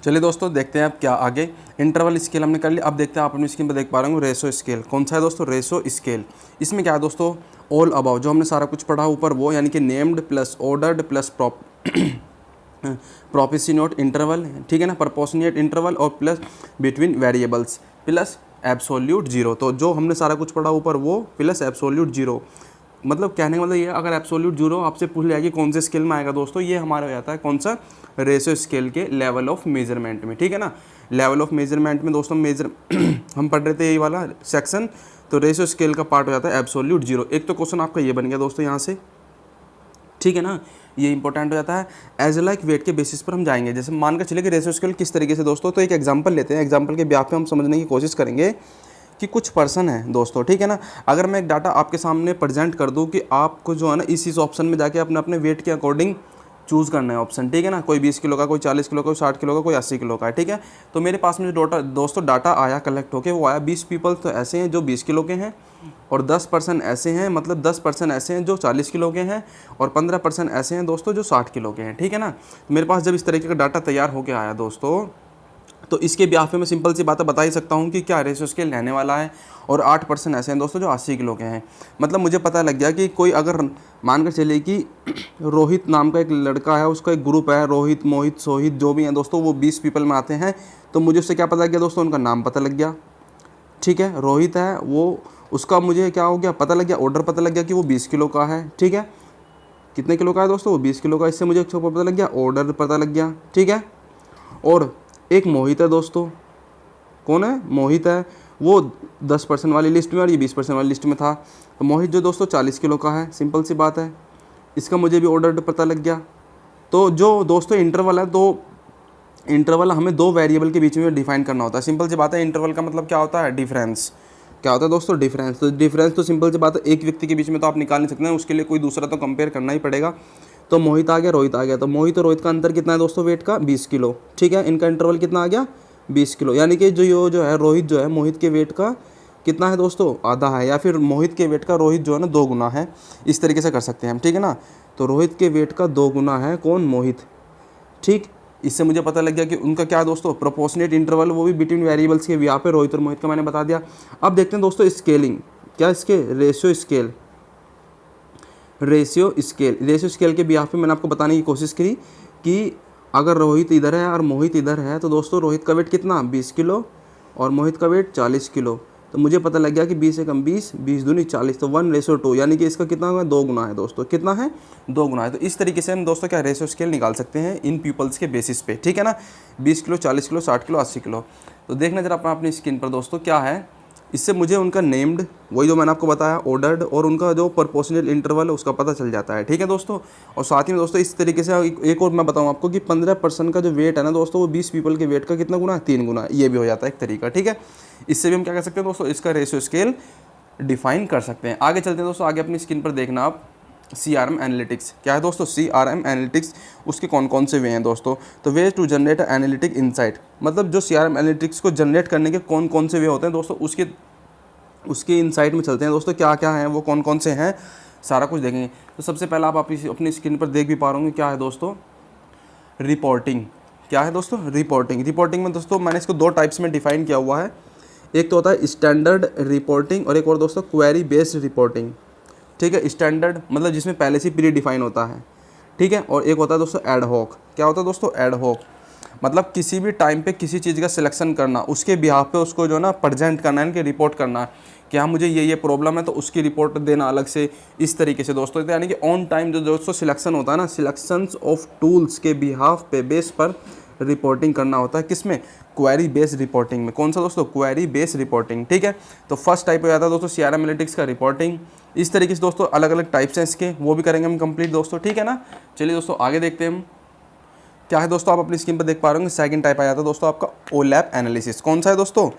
चलिए दोस्तों देखते हैं अब क्या आगे, इंटरवल स्केल हमने कर लिया। अब देखते हैं, आप अपनी स्क्रीन पर देख पा रहे हो रेशो स्केल, कौन सा है दोस्तों, रेशो स्केल। इसमें क्या है दोस्तों, ऑल अबाउट जो हमने सारा कुछ पढ़ा ऊपर वो, यानी कि named plus ordered plus proportionate interval, ठीक है ना, प्रोपोर्शनेट इंटरवल और plus between variables plus absolute zero. तो जो हमने सारा कुछ पढ़ा ऊपर वो प्लस एब्सोल्यूट जीरो, मतलब कहने का मतलब ये, अगर एब्सोल्यूट जीरो आपसे पूछ लिया कि कौन से स्केल में आएगा दोस्तों, ये हमारा हो जाता है कौन सा, रेशियो स्केल के लेवल ऑफ मेजरमेंट में, ठीक है ना। लेवल ऑफ मेजरमेंट में दोस्तों मेजर हम पढ़ रहे थे यही वाला सेक्शन, तो रेशियो स्केल का पार्ट हो जाता है एब्सोल्यूट जीरो। एक तो क्वेश्चन आपका ये बन गया दोस्तों यहाँ से, ठीक है ना, ये इंपॉर्टेंट हो जाता है। एज लाइक वेट के बेसिस पर हम जाएंगे, जैसे मान कर चलिए कि रेशियो स्केल किस तरीके से दोस्तों, तो एक एग्जांपल लेते हैं, एग्जांपल के ब्याह पे हम समझने की कोशिश करेंगे कि कुछ पर्सन है दोस्तों, ठीक है ना। अगर मैं एक डाटा आपके सामने प्रेजेंट कर दूं कि आपको जो है ना इस ऑप्शन में जाके अपने अपने वेट के अकॉर्डिंग चूज़ करना है ऑप्शन, ठीक है ना, कोई 20 किलो का, कोई 40 किलो का, कोई 60 किलो का, कोई 80 किलो का है, ठीक है। तो मेरे पास में जो दोस्तों डाटा आया कलेक्ट होके, वो आया 20 पीपल तो ऐसे हैं जो 20 किलो के हैं, और 10% ऐसे हैं, मतलब 10% ऐसे हैं जो 40 किलो के हैं, और 15% ऐसे हैं दोस्तों जो 60 किलो के हैं, ठीक है ना। मेरे पास जब इस तरीके का डाटा तैयार होके आया दोस्तों, तो इसके ब्याह पे मैं सिंपल सी बातें बता ही सकता हूँ कि क्या रेशियो स्केल रहने वाला है, और 8% ऐसे हैं दोस्तों जो 80 किलो के हैं। मतलब मुझे पता लग गया कि कोई अगर मानकर चलिए कि रोहित नाम का एक लड़का है, उसका एक ग्रुप है, रोहित, मोहित, सोहित जो भी हैं दोस्तों, वो 20 पीपल में आते हैं, तो मुझे उससे क्या पता लग गया दोस्तों, उनका नाम पता लग गया, ठीक है। रोहित है वो, उसका मुझे क्या हो गया, पता लग गया, ऑर्डर पता लग गया कि वो 20 किलो का है, ठीक है। कितने किलो का है दोस्तों, वो 20 किलो का, इससे मुझे पता लग गया, ऑर्डर पता लग गया, ठीक है। और एक मोहित है दोस्तों, कौन है, मोहित है, वो 10% वाली लिस्ट में और ये 20% वाली लिस्ट में था, तो मोहित जो दोस्तों 40 किलो का है, सिंपल सी बात है, इसका मुझे भी ऑर्डर पता लग गया। तो जो दोस्तों इंटरवल है, तो इंटरवल हमें दो वेरिएबल के बीच में डिफाइन करना होता है, सिंपल सी बात है। इंटरवल का मतलब क्या होता है, डिफरेंस, क्या होता है दोस्तों, डिफरेंस। तो डिफरेंस तो सिंपल सी बात है, एक व्यक्ति के बीच में तो आप निकाल नहीं सकते हैं, उसके लिए कोई दूसरा तो कंपेयर करना ही पड़ेगा। तो मोहित आ गया, रोहित आ गया, तो मोहित और रोहित का अंतर कितना है दोस्तों, वेट का 20 किलो, ठीक है। इनका इंटरवल कितना आ गया, 20 किलो, यानी कि जो है रोहित जो है मोहित के वेट का कितना है दोस्तों, आधा है, या फिर मोहित के वेट का रोहित जो है ना 2 गुना है, इस तरीके से कर सकते हैं हम, ठीक है ना। तो रोहित के वेट का 2 गुना है कौन, मोहित, ठीक। इससे मुझे पता लग गया कि उनका क्या दोस्तों, प्रोपोर्शनेट इंटरवल, वो भी बिटवीन वेरिएबल्स के, यहाँ पे रोहित और मोहित का मैंने बता दिया। अब देखते हैं दोस्तों स्केलिंग, क्या इसके रेशियो स्केल, रेशियो स्केल के बिहाफ पे मैंने आपको बताने की कोशिश करी कि अगर रोहित इधर है और मोहित इधर है, तो दोस्तों रोहित का वेट कितना, 20 किलो, और मोहित का वेट 40 किलो। तो मुझे पता लग गया कि 20 से कम 20, 20 दूनी 40, तो 1:2, यानी कि इसका कितना होगा, 2 गुना है दोस्तों, कितना है, 2 गुना है। तो इस तरीके से हम दोस्तों क्या रेशियो स्केल निकाल सकते हैं इन पीपल्स के बेसिस पे, ठीक है ना। 20 किलो, 40 किलो, 60 किलो, 80 किलो। तो देखना जरा अपनी स्क्रीन पर दोस्तों क्या है, इससे मुझे उनका नेम्ड, वही जो मैंने आपको बताया, ऑर्डर्ड, और उनका जो प्रोपोर्शनल इंटरवल है उसका पता चल जाता है, ठीक है दोस्तों। और साथ ही में दोस्तों इस तरीके से एक और मैं बताऊं आपको कि 15% का जो वेट है ना दोस्तों, वो 20 पीपल के वेट का कितना गुना है, 3 गुना, ये भी हो जाता है एक तरीका, ठीक है। इससे भी हम क्या कर सकते हैं दोस्तों, इसका रेशियो स्केल डिफाइन कर सकते हैं। आगे चलते हैं दोस्तों, आगे अपनी स्क्रीन पर देखना आप, CRM एनालिटिक्स क्या है दोस्तों, CRM एनालिटिक्स, उसके कौन कौन से वे हैं दोस्तों। तो way to generate analytic insight, मतलब जो CRM एनालिटिक्स को जनरेट करने के कौन कौन से वे होते हैं दोस्तों, उसके इनसाइट में चलते हैं दोस्तों, क्या क्या हैं वो, कौन कौन से हैं, सारा कुछ देखेंगे। तो सबसे पहला आप अपनी स्क्रीन पर देख भी पा रहे होंगे, क्या है दोस्तों, रिपोर्टिंग। क्या है दोस्तों, रिपोर्टिंग में दोस्तों मैंने इसको 2 टाइप्स में डिफाइन किया हुआ है। एक तो होता है स्टैंडर्ड रिपोर्टिंग, और एक और दोस्तों क्वेरी बेस्ड रिपोर्टिंग, ठीक है। स्टैंडर्ड मतलब जिसमें पहले से प्री डिफाइन होता है, ठीक है। और एक होता है दोस्तों एड हॉक। क्या होता है दोस्तों, एड हॉक, मतलब किसी भी टाइम पे किसी चीज़ का सिलेक्शन करना, उसके बिहाफ पे उसको जो ना प्रेजेंट करना है, इनके रिपोर्ट करना है कि हाँ मुझे ये प्रॉब्लम है, तो उसकी रिपोर्ट देना अलग से, इस तरीके से दोस्तों। यानी कि ऑन टाइम जो दोस्तों सिलेक्शन होता है ना, सिलेक्शंस ऑफ टूल्स के बिहाफ पे बेस पर रिपोर्टिंग करना होता है, किसमें, क्वेरी बेस्ड रिपोर्टिंग में। कौन सा दोस्तों, क्वेरी बेस्ड रिपोर्टिंग, ठीक है। तो फर्स्ट टाइप हो जाता है दोस्तों CRM एनालिटिक्स का रिपोर्टिंग। इस तरीके से दोस्तों अलग अलग टाइप्स हैं इसके, वो भी करेंगे हम कंप्लीट दोस्तों, ठीक है ना। चलिए दोस्तों आगे देखते हैं हम। क्या है दोस्तों, आप अपनी स्क्रीन पर देख पा रहे होंगे, सेकंड टाइप आ जाता है दोस्तों आपका ओलैप एनालिसिस। कौन सा है दोस्तों,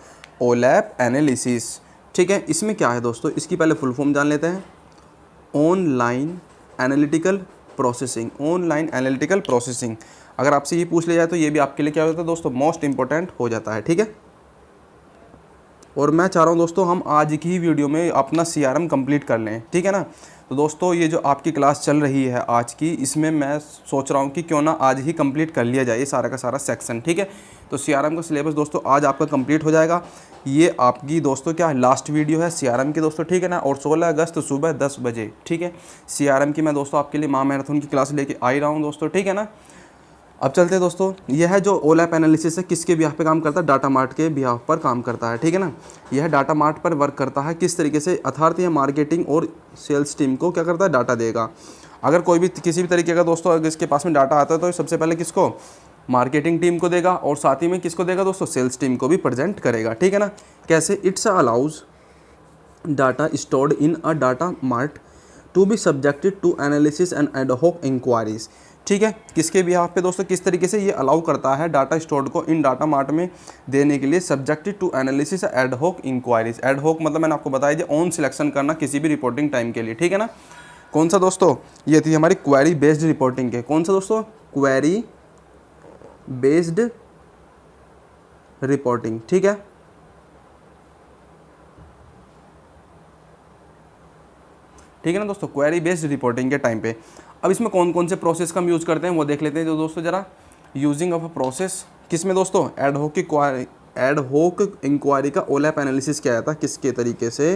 ओलैप एनालिसिस। ठीक है, इसमें क्या है दोस्तों, इसकी पहले फुल फॉर्म जान लेते हैं। Online analytical processing, online analytical processing. अगर आपसे ये पूछ लिया जाए तो ये भी आपके लिए क्या होता है दोस्तों, मोस्ट इंपॉर्टेंट हो जाता है। ठीक है, और मैं चाह रहा हूँ दोस्तों हम आज की ही वीडियो में अपना CRM कंप्लीट कर लें। ठीक है ना, तो दोस्तों ये जो आपकी क्लास चल रही है आज की, इसमें मैं सोच रहा हूँ कि क्यों ना आज ही कंप्लीट कर लिया जाए ये सारा का सारा सेक्शन। ठीक है, तो CRM का सिलेबस दोस्तों आज आपका कंप्लीट हो जाएगा। ये आपकी दोस्तों क्या है, लास्ट वीडियो है CRM की दोस्तों। ठीक है ना, और 16 अगस्त सुबह 10 बजे, ठीक है, CRM की मैं दोस्तों आपके लिए महामैराथन की क्लास लेके आ ही रहा हूँ दोस्तों। ठीक है ना, अब चलते हैं दोस्तों। यह है जो ओलैप एनालिसिस है, किसके बिहाफ पे काम करता है, डाटा मार्ट के बिहाफ पर काम करता है। ठीक है ना, यह डाटा मार्ट पर वर्क करता है। किस तरीके से, अर्थात यह मार्केटिंग और सेल्स टीम को क्या करता है, डाटा देगा। अगर कोई भी किसी भी तरीके का दोस्तों अगर इसके पास में डाटा आता है तो सबसे पहले किसको, मार्केटिंग टीम को देगा, और साथ ही में किसको देगा दोस्तों, सेल्स टीम को भी प्रेजेंट करेगा। ठीक है ना, कैसे, it's allows data stored in a data mart to be subjected to analysis and ad hoc inquiries. ठीक है, किसके बिहाफ पे दोस्तों, किस तरीके से ये अलाउ करता है डाटा स्टोर्ड को इन डाटा मार्ट में देने के लिए, subjected to analysis ad hoc inquiries. Ad hoc मतलब मैंने आपको बताया जो ऑन सिलेक्शन करना किसी भी रिपोर्टिंग टाइम के लिए। ठीक है ना, कौन सा दोस्तों, ये थी हमारी क्वेरी बेस्ड रिपोर्टिंग के, कौन सा दोस्तों, क्वेरी बेस्ड रिपोर्टिंग। ठीक है, ठीक है ना दोस्तों, क्वेरी बेस्ड रिपोर्टिंग के टाइम पे। अब इसमें कौन कौन से प्रोसेस का हम यूज़ करते हैं वो देख लेते हैं। जो दोस्तों जरा, यूजिंग ऑफ अ प्रोसेस, किस में दोस्तों, एड हॉक की एड हॉक इंक्वायरी का ओलैप एनालिसिस किया जाता है। किसके तरीके से,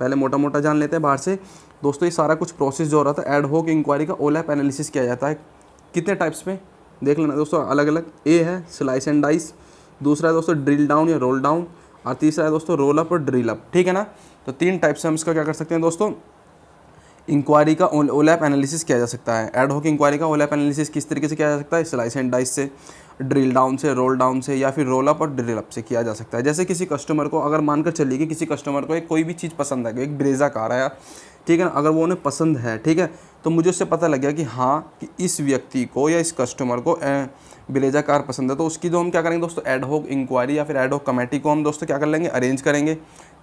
पहले मोटा मोटा जान लेते हैं बाहर से दोस्तों। ये सारा कुछ प्रोसेस जो हो रहा था, एड हॉक इंक्वायरी का ओलैप एनालिसिस किया जाता है। कितने टाइप्स में देख लेना दोस्तों, अलग अलग। ए है स्लाइस एंड डाइस, दूसरा है दोस्तों ड्रिल डाउन या रोल डाउन, और तीसरा है दोस्तों रोल अप और ड्रिल अप। ठीक है ना, तो 3 टाइप से हम इसका क्या कर सकते हैं दोस्तों, इंक्वायरी का ओलैप एनालिसिस किया जा सकता है। एड हॉक इंक्वायरी का ओलैप एनालिसिस किस तरीके से किया जा सकता है, स्लाइस एंड डाइस से, ड्रिल डाउन से, रोल डाउन से, या फिर रोल अप और ड्रिल अप से किया जा सकता है। जैसे किसी कस्टमर को, अगर मानकर चलिए कि किसी कस्टमर को एक कोई भी चीज़ पसंद है, एक ब्रेजा कार है, ठीक है ना, अगर वो उन्हें पसंद है, ठीक है, तो मुझे उससे पता लग गया कि हाँ कि इस व्यक्ति को या इस कस्टमर को ब्रेजा कार पसंद है, तो उसकी जो हम क्या करेंगे दोस्तों, एड हॉक इंक्वायरी या फिर एड हॉक कमेटी को हम दोस्तों क्या कर लेंगे, अरेंज करेंगे।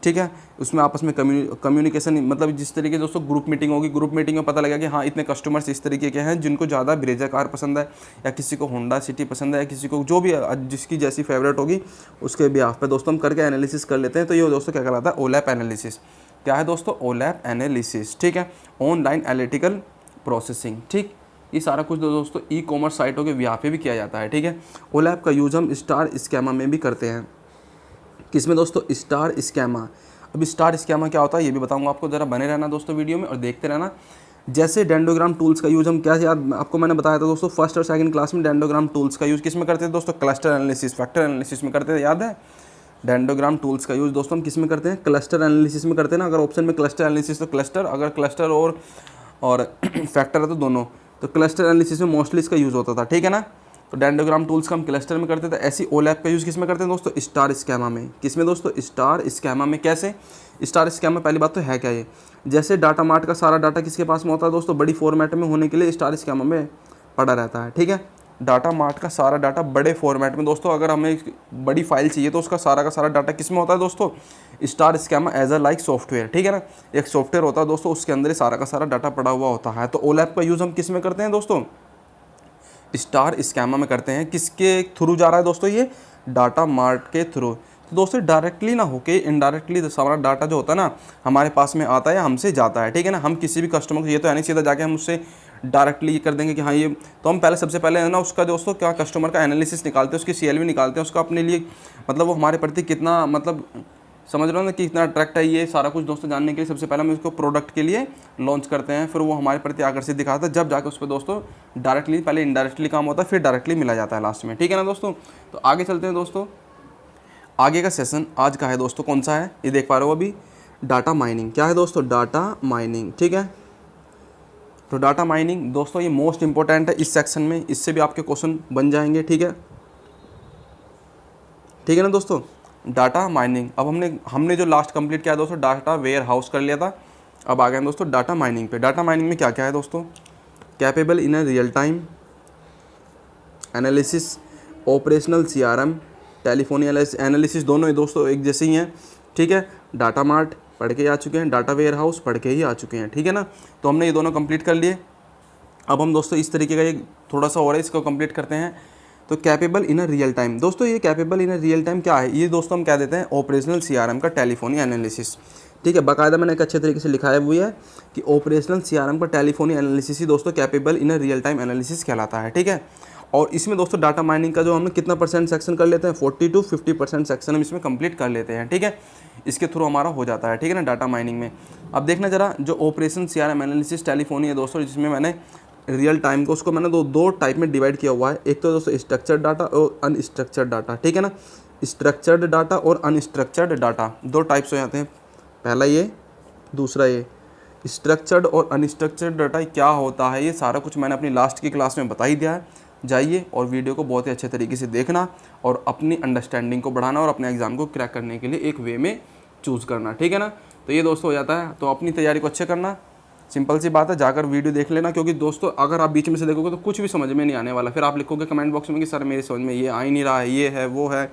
ठीक है, उसमें आपस में कम्युनिकेशन, मतलब जिस तरीके दोस्तों ग्रुप मीटिंग होगी, ग्रुप मीटिंग में पता लगा कि हाँ इतने कस्टमर्स इस तरीके के हैं जिनको ज़्यादा ब्रेजा कार पसंद है, या किसी को होंडा सिटी पसंद है, या किसी को जो भी जिसकी जैसी फेवरेट होगी उसके बिहाफ पे दोस्तों हम करके एनालिसिस कर लेते हैं। तो ये दोस्तों क्या कहलाता है, ओलैप एनालिसिस। क्या है दोस्तों, ओलैप एनालिसिस। ठीक है, ऑनलाइन एनालिटिकल प्रोसेसिंग। ठीक, ये सारा कुछ दोस्तों ई-कॉमर्स साइटों के बिहाफ पे भी किया जाता है। ठीक है, ओलैप का यूज़ हम स्टार स्कैमा में भी करते हैं। किसमें दोस्तों, स्टार स्कैमा। अब स्टार स्कैमा क्या होता है ये भी बताऊंगा आपको, ज़रा बने रहना दोस्तों वीडियो में और देखते रहना। जैसे डेंडोग्राम टूल्स का यूज़ हम क्या, याद आपको मैंने बताया था दोस्तों फर्स्ट और सेकंड क्लास में, डेंडोग्राम टूल्स का यूज़ किस में करते थे दोस्तों, क्लस्टर एनालिसिस, फैक्टर एनालिसिस में करते थे, याद है। डेंडोग्राम टूल्स का यूज़ दोस्तों हम किस में करते हैं, क्लस्टर एनालिसिस में करते हैं ना। अगर ऑप्शन में क्लस्टर एनालिसिस तो क्लस्टर, अगर क्लस्टर और फैक्टर है तो दोनों, तो क्लस्टर एनालिसिस में मोस्टली इसका यूज़ होता था। ठीक है ना, तो डेंडोग्राम टूल्स का हम क्लस्टर में करते थे। ऐसी ओलैप का यूज़ किस में करते हैं दोस्तों, स्टार स्कैमा में। किस में दोस्तों, स्टार स्कैमा में। कैसे, स्टार स्कैमा, पहली बात तो है क्या ये, जैसे डाटा मार्ट का सारा डाटा किसके पास में होता है दोस्तों, बड़ी फॉर्मेट में होने के लिए स्टार स्कैमा में पड़ा रहता है। ठीक है, डाटा मार्ट का सारा डाटा बड़े फॉर्मेट में दोस्तों, अगर हमें बड़ी फाइल चाहिए तो उसका सारा का सारा डाटा किस में होता है दोस्तों, star schema as a like software. ठीक है ना, एक सॉफ्टवेयर होता है दोस्तों, उसके अंदर ही सारा का सारा डाटा पड़ा हुआ होता है। तो ओलैप का यूज़ हम किस में करते हैं दोस्तों, स्टार स्कैमा में करते हैं। किसके थ्रू जा रहा है दोस्तों, ये डाटा मार्ट के थ्रू। तो दोस्तों डायरेक्टली ना होके इनडायरेक्टली सारा डाटा जो होता है ना हमारे पास में आता है, हमसे जाता है। ठीक है ना, हम किसी भी कस्टमर को ये तो है नहीं सीधा जाके हम उससे डायरेक्टली ये कर देंगे कि हाँ ये, तो हम पहले सबसे पहले है ना उसका दोस्तों क्या कस्टमर का एनालिसिस निकालते हैं, उसकी CLV निकालते हैं, उसका अपने लिए मतलब वो हमारे प्रति कितना, मतलब समझ रहे हो ना कि इतना अट्रैक्ट है, ये सारा कुछ दोस्तों जानने के लिए सबसे पहले हम इसको प्रोडक्ट के लिए लॉन्च करते हैं, फिर वो हमारे प्रति आकर्षित दिखाता है, जब जाकर उस पर दोस्तों डायरेक्टली, पहले इनडायरेक्टली काम होता है, फिर डायरेक्टली मिला जाता है लास्ट में। ठीक है ना दोस्तों, तो आगे चलते हैं दोस्तों। आगे का सेशन आज का है दोस्तों, कौन सा है ये देख पा रहे हो अभी, डाटा माइनिंग। क्या है दोस्तों, डाटा माइनिंग। ठीक है, तो डाटा माइनिंग दोस्तों ये मोस्ट इंपॉर्टेंट है इस सेक्शन में, इससे भी आपके क्वेश्चन बन जाएंगे। ठीक है, ठीक है ना दोस्तों, डाटा माइनिंग। अब हमने जो लास्ट कंप्लीट किया दोस्तों, डाटा वेयर हाउस कर लिया था। अब आ गए हैं दोस्तों डाटा माइनिंग पे। डाटा माइनिंग में क्या क्या है दोस्तों, capable in a real time analysis, operational CRM, telephony analysis, दोनों ही दोस्तों एक जैसे ही हैं, ठीक है। डाटा मार्ट पढ़ के ही आ चुके हैं, डाटा वेयर हाउस पढ़ के ही आ चुके हैं, ठीक है ना। तो हमने ये दोनों कंप्लीट कर लिए। अब हम दोस्तों इस तरीके का एक थोड़ा सा और है, इसको कंप्लीट करते हैं। तो capable in a real time, दोस्तों ये capable in a real time क्या है, ये दोस्तों हम कह देते हैं ऑपरेशनल सीआरएम का टेलीफोनी एनालिसिस, ठीक है। बाकायदा मैंने एक अच्छे तरीके से लिखाया हुआ है कि ऑपरेशनल सीआरएम का टेलीफोनी एनालिसिस ही दोस्तों capable in a real time analysis कहलाता है, ठीक है। और इसमें दोस्तों डाटा माइनिंग का जो हम कितना परसेंट सेक्शन कर लेते हैं, 40 to 50% सेक्शन हम इसमें कंप्लीट कर लेते हैं, ठीक है। इसके थ्रू हमारा हो जाता है, ठीक है ना, डाटा माइनिंग में। अब देखना जरा, जो ऑपरेशन सीआरएम एनालिसिस टेलीफोनी है दोस्तों, जिसमें मैंने रियल टाइम को उसको मैंने दो टाइप में डिवाइड किया हुआ है। एक तो दोस्तों स्ट्रक्चर्ड डाटा और अनस्ट्रक्चर्ड डाटा, ठीक है ना। स्ट्रक्चर्ड डाटा और अनस्ट्रक्चर्ड डाटा दो टाइप्स हो जाते हैं, पहला ये, दूसरा ये। स्ट्रक्चर्ड और अनस्ट्रक्चर्ड डाटा क्या होता है, ये सारा कुछ मैंने अपनी लास्ट की क्लास में बता ही दिया है। जाइए और वीडियो को बहुत ही अच्छे तरीके से देखना और अपनी अंडरस्टैंडिंग को बढ़ाना और अपने एग्जाम को क्रैक करने के लिए एक वे में चूज़ करना, ठीक है ना। तो ये दोस्तों हो जाता है। तो अपनी तैयारी को अच्छे करना, सिंपल सी बात है, जाकर वीडियो देख लेना, क्योंकि दोस्तों अगर आप बीच में से देखोगे तो कुछ भी समझ में नहीं आने वाला। फिर आप लिखोगे कमेंट बॉक्स में कि सर मेरी समझ में ये आ ही नहीं रहा है, ये है वो है।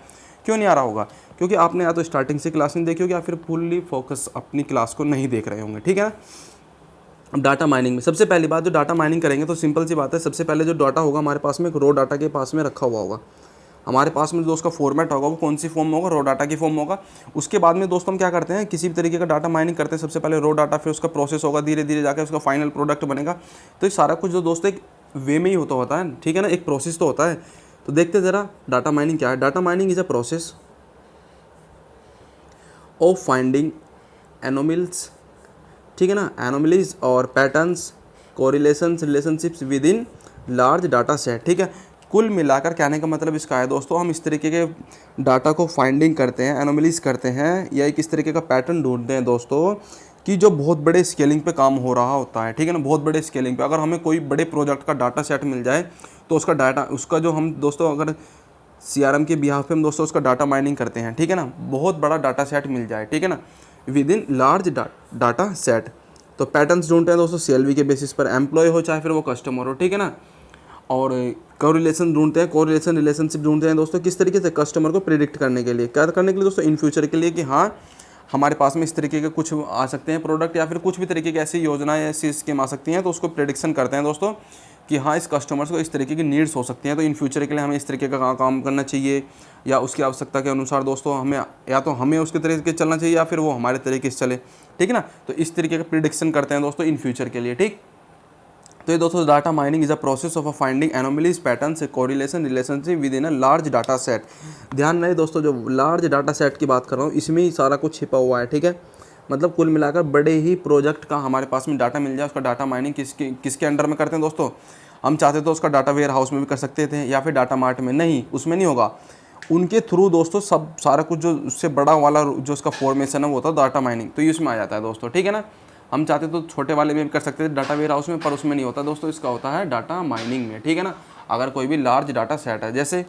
क्यों नहीं आ रहा होगा? क्योंकि आपने या तो स्टार्टिंग से क्लास नहीं देखी होगी या फिर फुल्ली फोकस अपनी क्लास को नहीं देख रहे होंगे, ठीक है ना। डाटा माइनिंग में सबसे पहली बात, जो डाटा माइनिंग करेंगे तो सिंपल सी बात है, सबसे पहले जो डाटा होगा हमारे पास में एक रो डाटा के पास में रखा हुआ होगा। हमारे पास में जो उसका फॉर्मेट होगा वो कौन सी फॉर्म में होगा, रो डाटा की फॉर्म में होगा। उसके बाद में दोस्तों हम क्या करते हैं, किसी भी तरीके का डाटा माइनिंग करते हैं, सबसे पहले रो डाटा, फिर उसका प्रोसेस होगा, धीरे धीरे जाकर उसका फाइनल प्रोडक्ट बनेगा। तो ये सारा कुछ जो दोस्तों एक वे में ही होता है, ठीक है ना, एक प्रोसेस तो होता है। तो देखते ज़रा डाटा माइनिंग क्या है। Data mining is a process of finding anomalies, ठीक है ना, एनोमलीज और patterns, correlations, relationships within large data set, ठीक है। कुल मिलाकर कहने का मतलब इसका है दोस्तों, हम इस तरीके के डाटा को फाइंडिंग करते हैं, एनोमलीज करते हैं, या एक इस तरीके का पैटर्न ढूंढते हैं दोस्तों कि जो बहुत बड़े स्केलिंग पे काम हो रहा होता है, ठीक है ना, बहुत बड़े स्केलिंग पे। अगर हमें कोई बड़े प्रोजेक्ट का डाटा सेट मिल जाए तो उसका डाटा, उसका जो हम दोस्तों अगर सीआरएम के बिहाफ पे हम दोस्तों उसका डाटा माइनिंग करते हैं, ठीक है ना, बहुत बड़ा डाटा सेट मिल जाए, ठीक है ना, with in large data set. तो पैटर्न्स ढूंढते हैं दोस्तों सीएलवी के बेसिस पर, एम्प्लॉय हो चाहे फिर वो कस्टमर हो, ठीक है ना। और कोरिलेशन ढूंढते हैं, कोरिलेशन रिलेशनशिप ढूंढते हैं दोस्तों, किस तरीके से, कस्टमर को प्रिडिक्ट करने के लिए, क्या करने के लिए दोस्तों, इन फ्यूचर के लिए, कि हाँ हमारे पास में इस तरीके के कुछ आ सकते हैं प्रोडक्ट, या फिर कुछ भी तरीके की ऐसी योजनाएं ऐसी स्कीम आ सकती हैं, तो उसको प्रेडिक्शन करते हैं दोस्तों कि हाँ इस कस्टमर्स को इस तरीके की नीड्स हो सकती हैं, तो इन फ्यूचर के लिए हमें इस तरीके का काम करना चाहिए, या उसकी आवश्यकता के अनुसार दोस्तों हमें, या तो हमें उसके तरीके से चलना चाहिए या फिर वो हमारे तरीके से चले, ठीक है ना। तो इस तरीके का प्रिडिक्शन करते हैं दोस्तों इन फ्यूचर के लिए, ठीक। तो ये दोस्तों data mining is a process of finding anomalies, patterns, correlation, relationship with in a large data set. ध्यान रहे दोस्तों, जो लार्ज डाटा सेट की बात कर रहा हूँ इसमें ही सारा कुछ छिपा हुआ है, ठीक है। मतलब कुल मिलाकर बड़े ही प्रोजेक्ट का हमारे पास में डाटा मिल जाए, उसका डाटा माइनिंग किसके अंडर में करते हैं दोस्तों, हम चाहते तो उसका डाटा वेयर हाउस में भी कर सकते थे या फिर डाटा मार्ट में, नहीं उसमें नहीं होगा, उनके थ्रू दोस्तों सब सारा कुछ जो उससे बड़ा वाला जो उसका फॉर्मेशन है वो होता है डाटा माइनिंग, तो ये उसमें आ जाता है दोस्तों, ठीक है ना। हम चाहते तो छोटे वाले में भी कर सकते थे डाटा वेयर हाउस में, पर उसमें नहीं होता दोस्तों, इसका होता है डाटा माइनिंग में, ठीक है ना। अगर कोई भी लार्ज डाटा सेट है, जैसे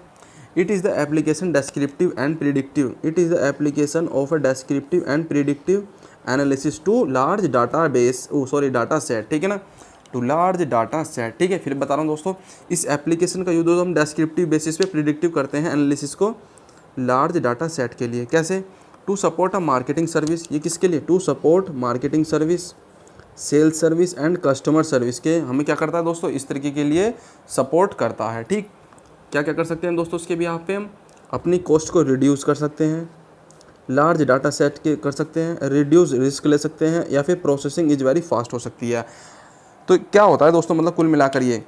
it is the application descriptive and predictive, it is the application of a descriptive and predictive analysis to large database, data set, ठीक है ना, टू लार्ज डाटा सेट, ठीक है। फिर बता रहा हूँ दोस्तों, इस एप्लीकेशन का यूज हम डेस्क्रिप्टिव बेसिस पे प्रिडिक्टिव करते हैं एनालिसिस को लार्ज डाटा सेट के लिए, कैसे, to support a marketing service, ये किसके लिए, to support marketing service, sales service and customer service के हमें क्या करता है दोस्तों, इस तरीके के लिए सपोर्ट करता है, ठीक। क्या क्या कर सकते हैं दोस्तों उसके भी, यहाँ पे हम अपनी कॉस्ट को रिड्यूस कर सकते हैं, लार्ज डाटा सेट के कर सकते हैं, रिड्यूस रिस्क ले सकते हैं, या फिर प्रोसेसिंग इज वेरी फास्ट हो सकती है। तो क्या होता है दोस्तों, मतलब कुल मिलाकर ये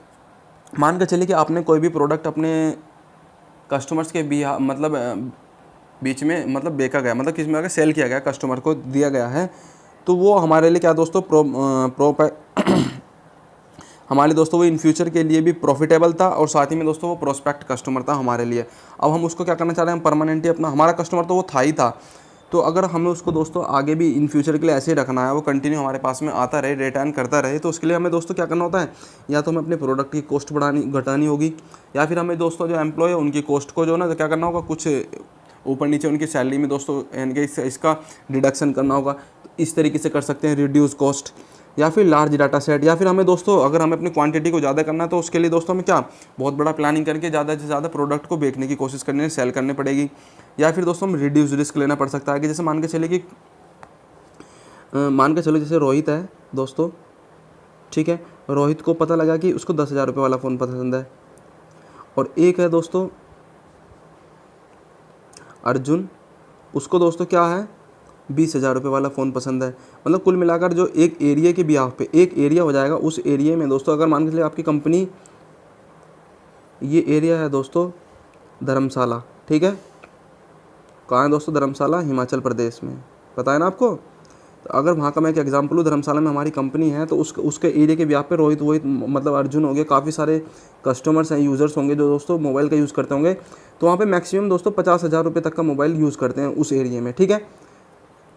मान कर चलिए कि आपने कोई भी प्रोडक्ट अपने कस्टमर्स के बीच में मतलब बेचा गया, मतलब किस में अगर सेल किया गया, कस्टमर को दिया गया है, तो वो हमारे लिए क्या दोस्तों हमारे दोस्तों वो इन फ्यूचर के लिए भी प्रॉफिटेबल था, और साथ ही में दोस्तों वो प्रोस्पेक्ट कस्टमर था हमारे लिए। अब हम उसको क्या करना चाह रहे हैं, हम परमानेंटली अपना, हमारा कस्टमर तो वो था ही था, तो अगर हमें उसको दोस्तों आगे भी इन फ्यूचर के लिए ऐसे ही रखना है, वो कंटिन्यू हमारे पास में आता रहे, रिटर्न करता रहे, तो उसके लिए हमें दोस्तों क्या करना होता है, या तो हमें अपने प्रोडक्ट की कॉस्ट घटानी होगी, या फिर हमें दोस्तों जो एम्प्लॉय है उनकी कॉस्ट को जो ना तो क्या करना होगा, कुछ ऊपर नीचे उनकी सैलरी में दोस्तों यानी कि इसका डिडक्शन करना होगा। तो इस तरीके से कर सकते हैं, रिड्यूस कॉस्ट, या फिर लार्ज डाटा सेट, या फिर हमें दोस्तों अगर हमें अपनी क्वांटिटी को ज़्यादा करना है तो उसके लिए दोस्तों हमें क्या बहुत बड़ा प्लानिंग करके ज़्यादा से ज़्यादा प्रोडक्ट को बेचने की कोशिश करनी है, सेल करनी पड़ेगी। या फिर दोस्तों हम रिड्यूस रिस्क लेना पड़ सकता है कि जैसे मान के चलो जैसे रोहित है दोस्तों, ठीक है, रोहित को पता लगा कि उसको 10,000 रुपये वाला फ़ोन पसंद है, और एक है दोस्तों अर्जुन, उसको दोस्तों क्या है 20,000 रुपये वाला फ़ोन पसंद है। मतलब कुल मिलाकर जो एक एरिया के बिहाफ पे एक एरिया हो जाएगा, उस एरिया में दोस्तों अगर मान के चलिए आपकी कंपनी, ये एरिया है दोस्तों धर्मशाला, ठीक है, कहाँ है दोस्तों धर्मशाला, हिमाचल प्रदेश में, पता है ना आपको। तो अगर वहाँ का मैं एक एग्जांपल लूँ, धर्मशाला में हमारी कंपनी है, तो उसके एरिया के बिहाफ पे रोहित वोहित मतलब अर्जुन हो गए, काफ़ी सारे कस्टमर्स हैं, यूज़र्स होंगे जो दोस्तों मोबाइल का यूज़ करते होंगे। तो वहाँ पे मैक्सिमम दोस्तों 50,000 रुपये तक का मोबाइल यूज़ करते हैं उस एरिया में, ठीक है।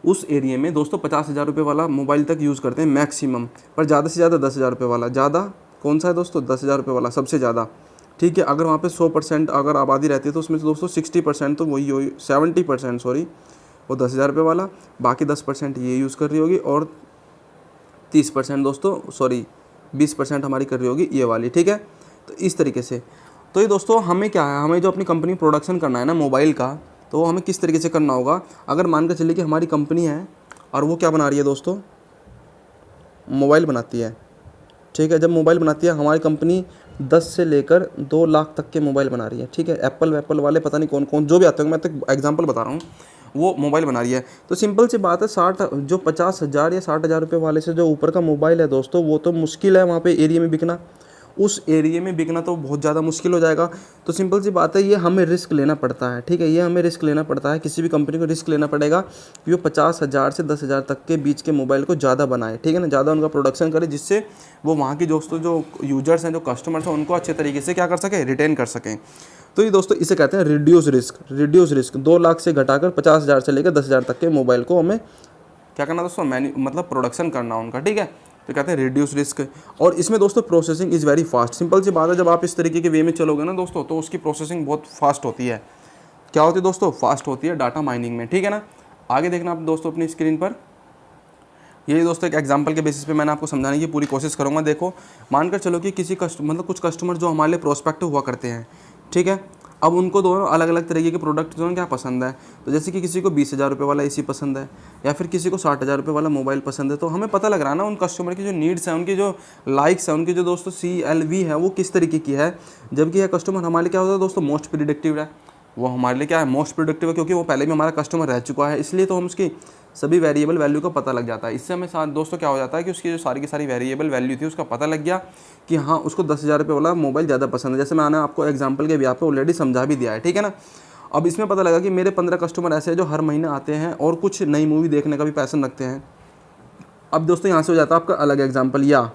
उस एरिया में दोस्तों 50,000 रुपये वाला मोबाइल तक यूज़ करते हैं मैक्सिमम, पर ज़्यादा से ज़्यादा 10,000 रुपये वाला। ज़्यादा कौन सा है दोस्तों, 10,000 रुपये वाला सबसे ज़्यादा, ठीक है। अगर वहाँ पे 100% अगर आबादी रहती है तो उसमें से दोस्तों 60% तो वही 70% सॉरी वो 10,000 रुपये वाला, बाकी 10% ये यूज़ कर रही होगी, और 30% दोस्तों सॉरी 20% हमारी कर रही होगी ये वाली, ठीक है। तो इस तरीके से, तो ये दोस्तों हमें क्या है, हमें जो अपनी कंपनी प्रोडक्शन करना है ना मोबाइल का, तो हमें किस तरीके से करना होगा। अगर मान कर चलिए कि हमारी कंपनी है और वो क्या बना रही है दोस्तों, मोबाइल बनाती है, ठीक है। जब मोबाइल बनाती है हमारी कंपनी 10 से लेकर 2 लाख तक के मोबाइल बना रही है, ठीक है। एप्पल वाले पता नहीं कौन कौन जो भी आते हैं, मैं तो एग्जांपल बता रहा हूँ, वो मोबाइल बना रही है। तो सिंपल सी बात है, 50,000 या 60,000 रुपये वाले से जो ऊपर का मोबाइल है दोस्तों, वो तो मुश्किल है वहाँ पे एरिया में बिकना, उस एरिया में बिकना तो बहुत ज़्यादा मुश्किल हो जाएगा। तो सिंपल सी बात है, ये हमें रिस्क लेना पड़ता है, ठीक है। ये हमें रिस्क लेना पड़ता है, किसी भी कंपनी को रिस्क लेना पड़ेगा कि वो 50,000 से 10,000 तक के बीच के मोबाइल को ज़्यादा बनाए, ठीक है ना, ज़्यादा उनका प्रोडक्शन करे, जिससे वो वहाँ की दोस्तों जो यूजर्स हैं, जो कस्टमर्स हैं, उनको अच्छे तरीके से क्या कर सकें, रिटेन कर सकें। तो ये दोस्तों इसे कहते हैं रिड्यूस रिस्क। 2 लाख से घटाकर 50,000 से लेकर 10,000 तक के मोबाइल को हमें क्या करना दोस्तों, मतलब प्रोडक्शन करना उनका, ठीक है। तो कहते हैं रिड्यूस रिस्क। और इसमें दोस्तों processing is very fast. Simple सी बात है, जब आप इस तरीके के वे में चलोगे ना दोस्तों, तो उसकी प्रोसेसिंग बहुत फास्ट होती है। क्या होती है दोस्तों, फास्ट होती है डाटा माइनिंग में, ठीक है ना। आगे देखना आप दोस्तों अपनी स्क्रीन पर, ये दोस्तों एक एग्जांपल के बेसिस पे मैंने आपको समझाने की पूरी कोशिश करूँगा। देखो मानकर चलो कि किसी मतलब कुछ कस्टमर जो हमारे लिए प्रोस्पेक्टिव हुआ करते हैं, ठीक है। अब उनको दोनों अलग अलग तरीके के प्रोडक्ट जो हैं क्या पसंद है। तो जैसे कि किसी को 20,000 रुपये वाला एसी पसंद है, या फिर किसी को 60,000 रुपये वाला मोबाइल पसंद है। तो हमें पता लग रहा है ना उन कस्टमर की जो नीड्स हैं, उनकी जो लाइक्स हैं, उनकी जो दोस्तों CLV है वो किस तरीके की है। जबकि यह कस्टमर हमारे लिए क्या होता है दोस्तों, मोस्ट प्रिडिक्टिव है। वो हमारे लिए क्या है, मोस्ट प्रोडक्टिव है, क्योंकि वो पहले भी हमारा कस्टमर रह चुका है, इसलिए तो हम उसकी सभी वेरिएबल वैल्यू का पता लग जाता है। इससे हमें साथ दोस्तों क्या हो जाता है कि उसकी जो सारी की सारी वेरिएबल वैल्यू थी उसका पता लग गया कि हाँ उसको 10,000 रुपये वाला मोबाइल ज़्यादा पसंद है। जैसे मैंने आपको एग्जांपल के यहाँ पे ऑलरेडी समझा भी दिया है, ठीक है ना। अब इसमें पता लगा कि मेरे 15 कस्टमर ऐसे हैं जो हर महीने आते हैं और कुछ नई मूवी देखने का भी पैसन रखते हैं। अब दोस्तों यहाँ से हो जाता है आपका अलग एग्जाम्पल, या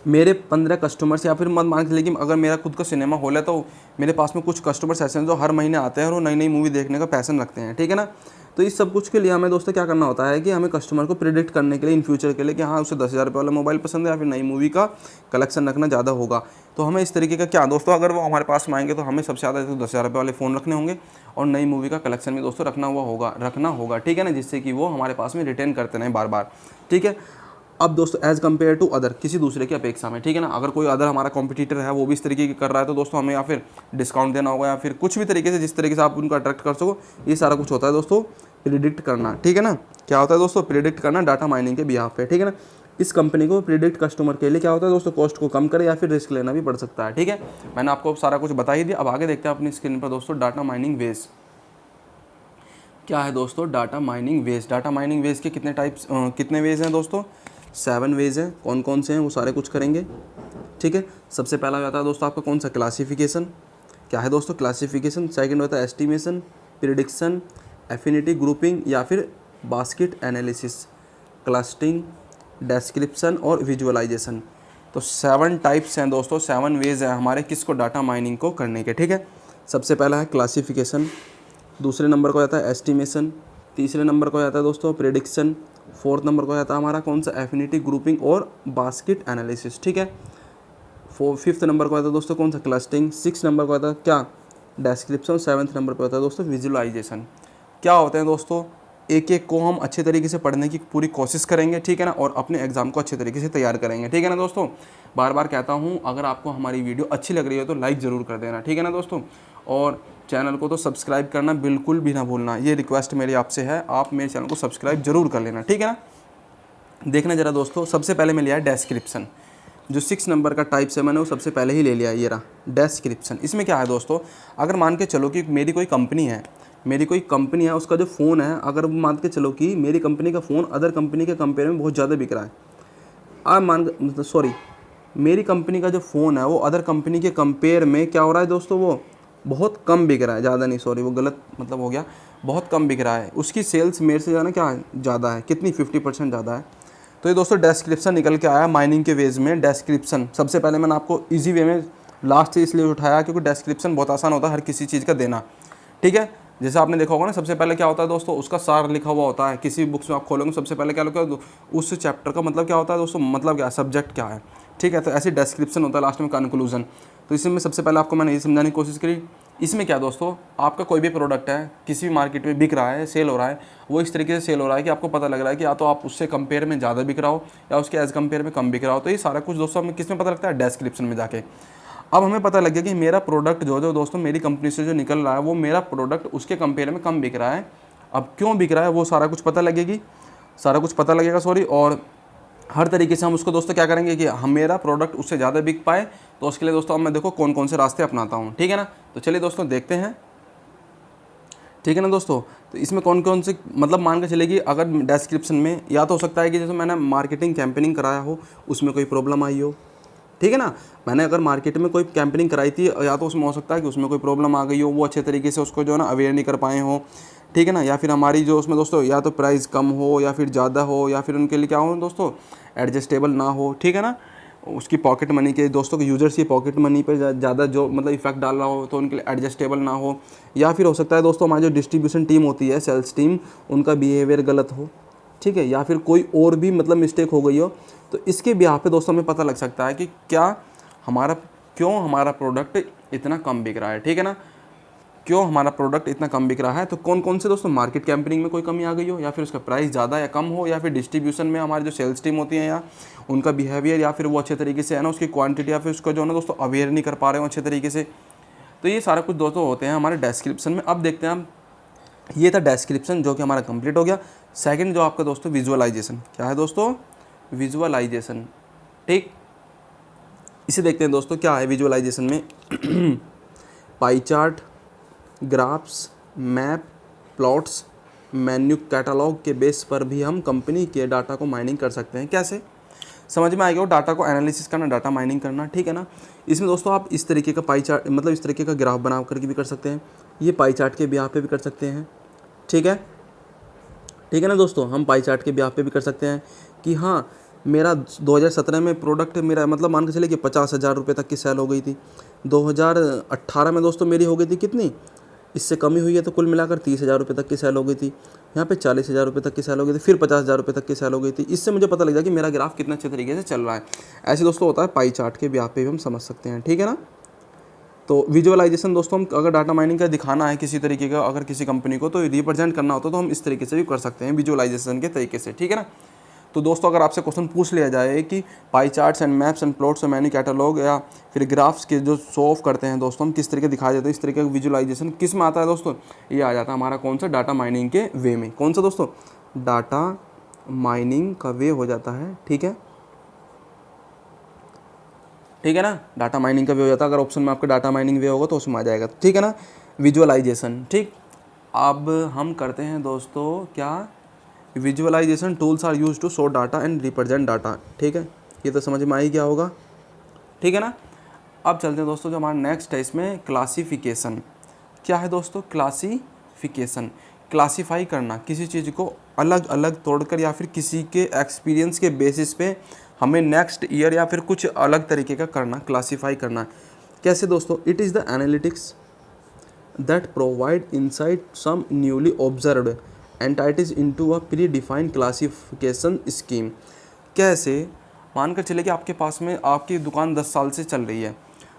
मेरे 15 कस्टमर्स, या फिर मत मान के, लेकिन अगर मेरा खुद का सिनेमा हॉल है तो मेरे पास में कुछ कस्टमर्स ऐसे हैं जो हर महीने आते हैं और वो नई नई मूवी देखने का पैसन रखते हैं, ठीक है ना। तो इस सब कुछ के लिए हमें दोस्तों क्या करना होता है कि हमें कस्टमर को प्रिडिक्ट करने के लिए इन फ्यूचर के लिए कि हाँ उसे 10,000 रुपये वाला मोबाइल पसंद है या फिर नई मूवी का कलेक्शन रखना ज़्यादा होगा। तो हमें इस तरीके का क्या दोस्तों, अगर वो हमारे पास में आएंगे तो हमें सबसे ज़्यादा तो 10,000 रुपये वाले फ़ोन रखने होंगे और नई मूवी का कलेक्शन भी दोस्तों रखना होगा, ठीक है ना, जिससे कि वो हमारे पास में रिटेन करते रहें बार बार, ठीक है। अब दोस्तों एज़ कम्पेयर टू अदर, किसी दूसरे की अपेक्षा में, ठीक है ना, अगर कोई अदर हमारा कॉम्पिटिटर है वो भी इस तरीके की कर रहा है तो दोस्तों हमें या फिर डिस्काउंट देना होगा, या फिर कुछ भी तरीके से जिस तरीके से आप उनको अट्रैक्ट कर सको, ये सारा कुछ होता है दोस्तों प्रिडिक्ट करना, ठीक है ना। क्या होता है दोस्तों, प्रिडिक्ट करना डाटा माइनिंग के बिहाफ पे, ठीक है ना। इस कंपनी को प्रिडिक्ट कस्टमर के लिए क्या होता है दोस्तों, कॉस्ट को कम करे या फिर रिस्क लेना भी पड़ सकता है, ठीक है। मैंने आपको सारा कुछ बता ही दिया। अब आगे देखते हैं अपनी स्क्रीन पर दोस्तों डाटा माइनिंग वेज क्या है दोस्तों। डाटा माइनिंग वेज के कितने वेज हैं दोस्तों, 7 वेज हैं। कौन कौन से हैं वो सारे कुछ करेंगे, ठीक है। सबसे पहला आता है दोस्तों आपका कौन सा, क्लासिफिकेशन। क्या है दोस्तों, क्लासिफिकेशन। सेकंड होता है एस्टिमेशन, प्रिडिक्शन, एफिनिटी, ग्रुपिंग या फिर बास्केट एनालिसिस, क्लस्टरिंग, डिस्क्रिप्शन और विजुअलाइजेशन। तो 7 टाइप्स हैं दोस्तों, 7 वेज हैं हमारे किसको, डाटा माइनिंग को करने के, ठीक है। सबसे पहला है क्लासिफिकेशन, दूसरे नंबर को आता है एस्टिमेशन, तीसरे नंबर को आता है दोस्तों प्रेडिक्शन, फोर्थ नंबर को आता है हमारा कौन सा, एफिनिटी, ग्रुपिंग और बास्केट एनालिसिस, ठीक है। फिफ्थ नंबर को आता है दोस्तों कौन सा, क्लस्टरिंग। 6 नंबर को आता है क्या, डिस्क्रिप्शन। 7th नंबर पर आता है दोस्तों विजुअलाइजेशन। क्या होते हैं दोस्तों एक एक को हम अच्छे तरीके से पढ़ने की पूरी कोशिश करेंगे, ठीक है ना, और अपने एग्ज़ाम को अच्छे तरीके से तैयार करेंगे, ठीक है ना दोस्तों। बार बार कहता हूँ, अगर आपको हमारी वीडियो अच्छी लग रही है तो लाइक ज़रूर कर देना, ठीक है ना दोस्तों, और चैनल को तो सब्सक्राइब करना बिल्कुल भी ना भूलना, ये रिक्वेस्ट मेरी आपसे है, आप मेरे चैनल को सब्सक्राइब जरूर कर लेना, ठीक है ना। देखना ज़रा दोस्तों, सबसे पहले मैं लिया है डेस्क्रिप्शन, जो 6 नंबर का टाइप से मैंने वो सबसे पहले ही ले लिया, ये रहा डेस्क्रिप्शन। इसमें क्या है दोस्तों, अगर मान के चलो कि मेरी कोई कंपनी है, उसका जो फ़ोन है, अगर मान के चलो कि मेरी कंपनी का फ़ोन अदर कंपनी के कंपेयर में बहुत ज़्यादा बिक रहा है, मेरी कंपनी का जो फ़ोन है वो अदर कंपनी के कंपेयर में क्या हो रहा है दोस्तों, वो बहुत कम बिक रहा है, ज़्यादा नहीं, वो गलत मतलब हो गया, बहुत कम बिक रहा है, उसकी सेल्स मेरे से ज़्यादा है, कितनी 50% ज़्यादा है। तो ये दोस्तों डेस्क्रिप्शन निकल के आया माइनिंग के वेज में। डेस्क्रिप्शन सबसे पहले मैंने आपको इजी वे में लास्ट से इसलिए उठाया क्योंकि डेस्क्रिप्शन बहुत आसान होता है हर किसी चीज़ का देना, ठीक है। जैसे आपने देखा होगा ना, सबसे पहले क्या होता है दोस्तों, उसका सार लिखा हुआ होता है, किसी बुक्स में आप खोलोगे सबसे पहले क्या लिखा है, उस चैप्टर का मतलब क्या होता है दोस्तों, मतलब क्या, सब्जेक्ट क्या है, ठीक है। तो ऐसे डिस्क्रिप्शन होता है, लास्ट में कंक्लूजन। तो इसमें सबसे पहले आपको मैंने ये समझाने की कोशिश करी। इसमें क्या दोस्तों, आपका कोई भी प्रोडक्ट है किसी भी मार्केट में बिक रहा है, सेल हो रहा है, वो इस तरीके से सेल हो रहा है कि आपको पता लग रहा है कि या तो आप उससे कंपेयर में ज़्यादा बिक रहा हो या उसके एज कंपेयर में कम बिक रहा हो। तो ये सारा कुछ दोस्तों हमें किस में पता लगता है, डिस्क्रिप्शन में जाके। अब हमें पता लग गया कि मेरा प्रोडक्ट जो दोस्तों मेरी कंपनी से जो निकल रहा है वो मेरा प्रोडक्ट उसके कंपेयर में कम बिक रहा है। अब क्यों बिक रहा है वो सारा कुछ पता लगेगा और हर तरीके से हम उसको दोस्तों क्या करेंगे कि हम मेरा प्रोडक्ट उससे ज़्यादा बिक पाए। तो उसके लिए दोस्तों अब मैं देखो कौन कौन से रास्ते अपनाता हूँ, ठीक है ना। तो चलिए दोस्तों देखते हैं, ठीक है ना दोस्तों। तो इसमें कौन कौन से मतलब मान के चलेगी, अगर डिस्क्रिप्शन में या तो हो सकता है कि जैसे मैंने मार्केटिंग कैंपेनिंग कराया हो उसमें कोई प्रॉब्लम आई हो, ठीक है ना। मैंने अगर मार्केट में कोई कैंपेनिंग कराई थी या तो उसमें हो सकता है कि उसमें कोई प्रॉब्लम आ गई हो, वो अच्छे तरीके से उसको जो है ना अवेयर नहीं कर पाए हो, ठीक है ना। या फिर हमारी जो उसमें दोस्तों या तो प्राइस कम हो या फिर ज़्यादा हो या फिर उनके लिए क्या हो दोस्तों एडजस्टेबल ना हो, ठीक है ना। उसकी पॉकेट मनी के दोस्तों के यूजर्स की पॉकेट मनी पर ज़्यादा जो मतलब इफेक्ट डाल रहा हो तो उनके लिए एडजस्टेबल ना हो। या फिर हो सकता है दोस्तों हमारी जो डिस्ट्रीब्यूशन टीम होती है, सेल्स टीम, उनका बिहेवियर गलत हो, ठीक है, या फिर कोई और भी मतलब मिस्टेक हो गई हो। तो इसके बिहाफ पे दोस्तों हमें पता लग सकता है कि क्यों हमारा प्रोडक्ट इतना कम बिक रहा है, ठीक है ना, क्यों हमारा प्रोडक्ट इतना कम बिक रहा है। तो कौन कौन से दोस्तों, मार्केट कैंपेनिंग में कोई कमी आ गई हो, या फिर उसका प्राइस ज़्यादा या कम हो, या फिर डिस्ट्रीब्यूशन में हमारी जो सेल्स टीम होती है या उनका बिहेवियर, या फिर वो अच्छे तरीके से है ना उसकी क्वांटिटी या फिर उसका जो है ना दोस्तों अवेयर नहीं कर पा रहे हो अच्छे तरीके से। तो ये सारा कुछ दोस्तों होते हैं हमारे डिस्क्रिप्शन में। अब देखते हैं हम, ये था डिस्क्रिप्शन जो कि हमारा कंप्लीट हो गया। सेकंड जो आपका दोस्तों विजुअलाइजेशन, क्या है दोस्तों, विजुअलाइजेशन, ठीक। इसे देखते हैं दोस्तों क्या है विजुअलाइजेशन में। Pie chart, graphs, map, plots, menu catalogue के बेस पर भी हम कंपनी के डाटा को माइनिंग कर सकते हैं। कैसे, समझ में आएगा, डाटा को एनालिसिस करना, डाटा माइनिंग करना, ठीक है ना। इसमें दोस्तों आप इस तरीके का पाई चार्ट मतलब इस तरीके का ग्राफ बना करके भी कर सकते हैं, ये पाई चार्ट के ब्याह पे भी कर सकते हैं, ठीक है ना दोस्तों। हम पाई चार्ट के ब्याह पे भी कर सकते हैं कि हाँ मेरा 2017 में प्रोडक्ट मेरा मतलब मान के चले कि 50,000 रुपये तक की सेल हो गई थी। 2018 में दोस्तों मेरी हो गई थी कितनी, इससे कमी हुई है तो कुल मिलाकर 30,000 रुपये तक की सेल हो गई थी। यहाँ पे 40,000 रुपये तक की सेल हो गई थी, फिर 50,000 रुपये तक की सेल हो गई थी। इससे मुझे पता लग जाए कि मेरा ग्राफ कितना अच्छे तरीके से चल रहा है। ऐसे दोस्तों होता है पाई चार्ट के ब्याह पे भी हम समझ सकते हैं, ठीक है ना। तो विजुअलाइजेशन दोस्तों हम अगर डाटा माइनिंग का दिखाना है किसी तरीके का, अगर किसी कंपनी को तो रिप्रेजेंट करना होता तो हम इस तरीके से भी कर सकते हैं विजुअलाइजेशन के तरीके से, ठीक है ना। तो दोस्तों अगर आपसे क्वेश्चन पूछ लिया जाए कि pie charts and maps and plots और मेन्यू कैटलॉग या फिर ग्राफ्स के जो शो ऑफ करते हैं दोस्तों हम किस तरीके दिखाया जाता है, इस तरीके का विजुअलाइजेशन किस में आता है दोस्तों, ये आ जाता है हमारा कौन सा, डाटा माइनिंग के वे में। कौन सा दोस्तों, डाटा माइनिंग का वे हो जाता है, ठीक है ना। डाटा माइनिंग का वे हो जाता है, अगर ऑप्शन में आपका डाटा माइनिंग वे होगा तो उसमें आ जाएगा, ठीक है ना, विजुअलाइजेशन, ठीक। अब हम करते हैं दोस्तों क्या, visualization tools are use to show data and represent data, ठीक है, ये तो समझ में आ ही गया होगा, ठीक है ना। अब चलते हैं दोस्तों जो हमारा नेक्स्ट है इसमें क्लासिफिकेशन। क्या है दोस्तों, क्लासिफिकेशन, क्लासीफाई करना, किसी चीज़ को अलग अलग तोड़कर या फिर किसी के एक्सपीरियंस के बेसिस पे हमें नेक्स्ट ईयर या फिर कुछ अलग तरीके का करना, क्लासीफाई करना। कैसे दोस्तों, it is the analytics that provide insight some newly observed entities into a predefined classification scheme. कैसे, मानकर चले कि आपके पास में आपकी दुकान 10 साल से चल रही है,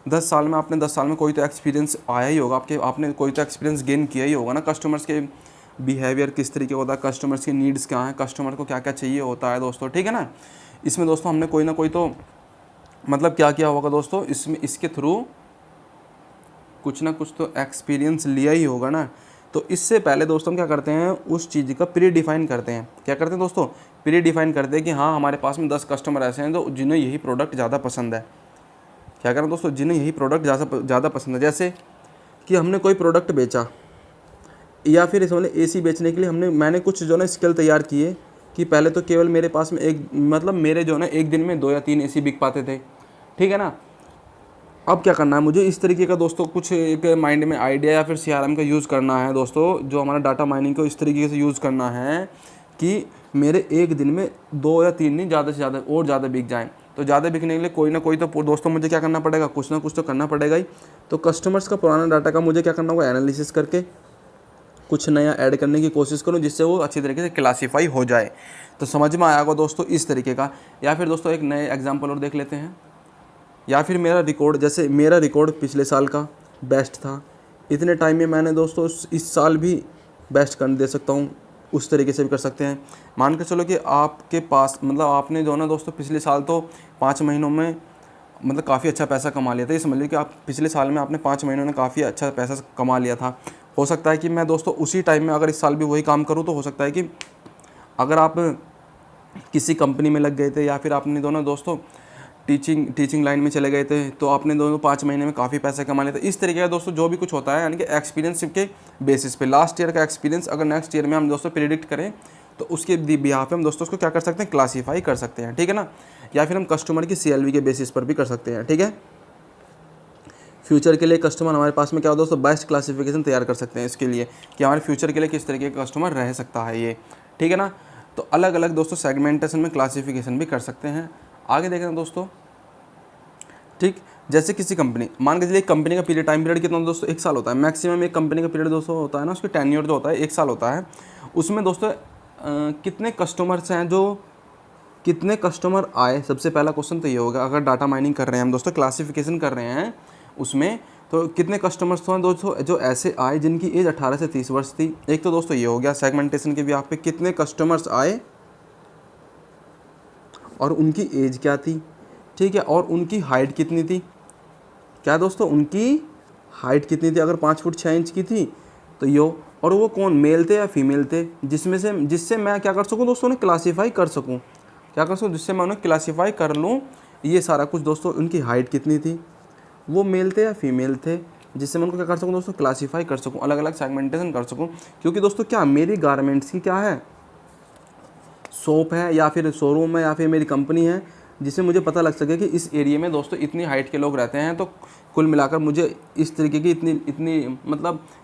10 साल में आपने 10 साल में कोई तो एक्सपीरियंस आया ही होगा, आपने कोई तो एक्सपीरियंस गेन किया ही होगा ना कस्टमर्स के बिहेवियर किस तरीके का होता है, कस्टमर्स की नीड्स क्या हैं, कस्टमर को क्या क्या चाहिए होता है दोस्तों, ठीक है ना। इसमें दोस्तों हमने कोई ना कोई तो मतलब क्या किया होगा दोस्तों, इसमें इसके थ्रू कुछ ना कुछ तो एक्सपीरियंस लिया ही होगा ना। तो इससे पहले दोस्तों हम क्या करते हैं, उस चीज़ का प्री डिफाइन करते हैं। क्या करते हैं दोस्तों, प्री डिफाइन करते हैं कि हाँ हमारे पास में 10 कस्टमर ऐसे हैं तो जिन्हें यही प्रोडक्ट ज़्यादा पसंद है। क्या करें दोस्तों, जिन्हें यही प्रोडक्ट ज़्यादा पसंद है। जैसे कि हमने कोई प्रोडक्ट बेचा, या फिर इस वाले एसी बेचने के लिए मैंने कुछ जो ना स्किल तैयार किए कि पहले तो केवल मेरे पास में एक मतलब मेरे जो ना एक दिन में 2 या 3 एसी बिक पाते थे, ठीक है ना। अब क्या करना है मुझे, इस तरीके का दोस्तों कुछ एक माइंड में आइडिया या फिर सीआरएम का यूज़ करना है दोस्तों, जो हमारा डाटा माइनिंग को इस तरीके से यूज़ करना है कि मेरे एक दिन में 2 या 3 नहीं, ज़्यादा से ज़्यादा और ज़्यादा बिक जाएँ। तो ज़्यादा बिकने के लिए कोई ना कोई तो दोस्तों मुझे क्या करना पड़ेगा, कुछ ना कुछ तो करना पड़ेगा ही। तो कस्टमर्स का पुराना डाटा का मुझे क्या करना होगा, एनालिसिस करके कुछ नया ऐड करने की कोशिश करूँ जिससे वो अच्छी तरीके से क्लासीफाई हो जाए। तो समझ में आया होगा दोस्तों इस तरीके का। या फिर दोस्तों एक नए एग्जाम्पल और देख लेते हैं। या फिर मेरा रिकॉर्ड, जैसे मेरा रिकॉर्ड पिछले साल का बेस्ट था, इतने टाइम में मैंने दोस्तों इस साल भी बेस्ट कर दे सकता हूँ, उस तरीके से भी कर सकते हैं। मान के चलो कि आपके पास मतलब आपने जो ना दोस्तों पिछले साल तो 5 महीनों में मतलब काफ़ी अच्छा पैसा कमा लिया था। ये समझ लीजिए कि आप पिछले साल में आपने 5 महीनों में काफ़ी अच्छा पैसा कमा लिया था। हो सकता है कि मैं दोस्तों उसी टाइम में अगर इस साल भी वही काम करूँ, तो हो सकता है कि अगर आप किसी कंपनी में लग गए थे या फिर आपने दोनों दोस्तों टीचिंग लाइन में चले गए थे, तो आपने दोनों 5 महीने में काफ़ी पैसे कमा लिए थे। इस तरीके का दोस्तों जो भी कुछ होता है, यानी कि एक्सपीरियंस के बेसिस पे, लास्ट ईयर का एक्सपीरियंस अगर नेक्स्ट ईयर में हम दोस्तों प्रेडिक्ट करें तो उसके बिहार पे हम दोस्तों उसको क्या कर सकते हैं, क्लासीफाई कर सकते हैं, ठीक है ना। या फिर हम कस्टमर की CLV के बेसिस पर भी कर सकते हैं, ठीक है। फ्यूचर के लिए कस्टमर हमारे पास में क्या हो दोस्तों, बेस्ट क्लासिफिकेशन तैयार कर सकते हैं इसके लिए कि हमारे फ्यूचर के लिए किस तरीके का कस्टमर रह सकता है ये, ठीक है ना। तो अलग अलग दोस्तों सेगमेंटेशन में क्लासिफिकेशन भी कर सकते हैं। आगे देख रहे हैं दोस्तों, ठीक। जैसे किसी कंपनी, मान के चलिए कंपनी का पीरियड, टाइम पीरियड कितना दोस्तों, 1 साल होता है मैक्सिमम। एक कंपनी का पीरियड दोस्तों होता है ना, उसकी टेन्योर जो होता है 1 साल होता है। उसमें दोस्तों कितने कस्टमर्स हैं, जो कितने कस्टमर आए, सबसे पहला क्वेश्चन तो ये होगा। अगर डाटा माइनिंग कर रहे हैं हम दोस्तों, क्लासिफिकेशन कर रहे हैं उसमें, तो कितने कस्टमर्स तो हैं दोस्तों जो ऐसे आए जिनकी एज 18 से 30 वर्ष थी। एक तो दोस्तों ये हो गया सेगमेंटेशन के भी, आप पे कितने कस्टमर्स आए और उनकी एज क्या थी, ठीक है, और उनकी हाइट कितनी थी। क्या दोस्तों, उनकी हाइट कितनी थी, अगर 5 फुट 6 इंच की थी तो यो, और वो कौन, मेल थे या फीमेल थे, जिससे मैं क्या कर सकूँ दोस्तों, उन्हें क्लासीफाई कर सकूँ। क्या कर सकूँ, जिससे मैं उन्हें क्लासीफाई कर लूँ ये सारा कुछ दोस्तों। उनकी हाइट कितनी थी, वो मेल थे या फीमेल थे, जिससे मैं उनको क्या कर सकूँ दोस्तों, क्लासीफाई कर सकूँ, अलग अलग सेगमेंटेशन कर सकूँ। क्योंकि दोस्तों क्या मेरी गारमेंट्स की क्या है, शॉप है या फिर शोरूम है या फिर मेरी कंपनी है, जिससे मुझे पता लग सके कि इस एरिया में दोस्तों इतनी हाइट के लोग रहते हैं। तो कुल मिलाकर मुझे इस तरीके की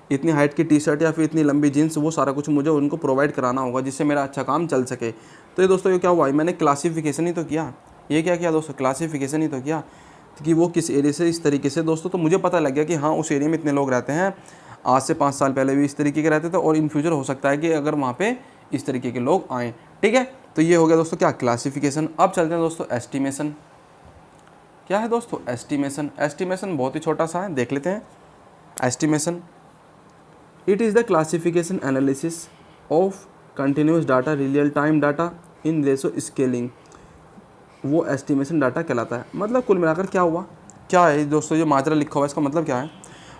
इतनी हाइट की टी-शर्ट या फिर इतनी लंबी जीन्स, वो सारा कुछ मुझे उनको प्रोवाइड कराना होगा, जिससे मेरा अच्छा काम चल सके। तो ये दोस्तों ये क्या हुआ, मैंने क्लासिफिकेशन ही तो किया। ये क्या किया दोस्तों, क्लासिफिकेशन ही तो किया कि वो किस एरिया से इस तरीके से दोस्तों। तो मुझे पता लग गया कि हाँ उस एरिया में इतने लोग रहते हैं, आज से 5 साल पहले भी इस तरीके के रहते थे, और इन फ्यूचर हो सकता है कि अगर वहाँ पे इस तरीके के लोग आएँ, ठीक है। तो ये हो गया दोस्तों क्या, क्लासिफिकेशन। अब चलते हैं दोस्तों एस्टिमेशन। क्या है दोस्तों एस्टिमेशन, एस्टिमेशन बहुत ही छोटा सा है, देख लेते हैं। Estimation, it is the classification analysis of continuous data, real time data in ratio scaling, वो एस्टिमेशन डाटा कहलाता है। मतलब कुल मिलाकर क्या हुआ, क्या है दोस्तों जो माजरा लिखा हुआ है, इसका मतलब क्या है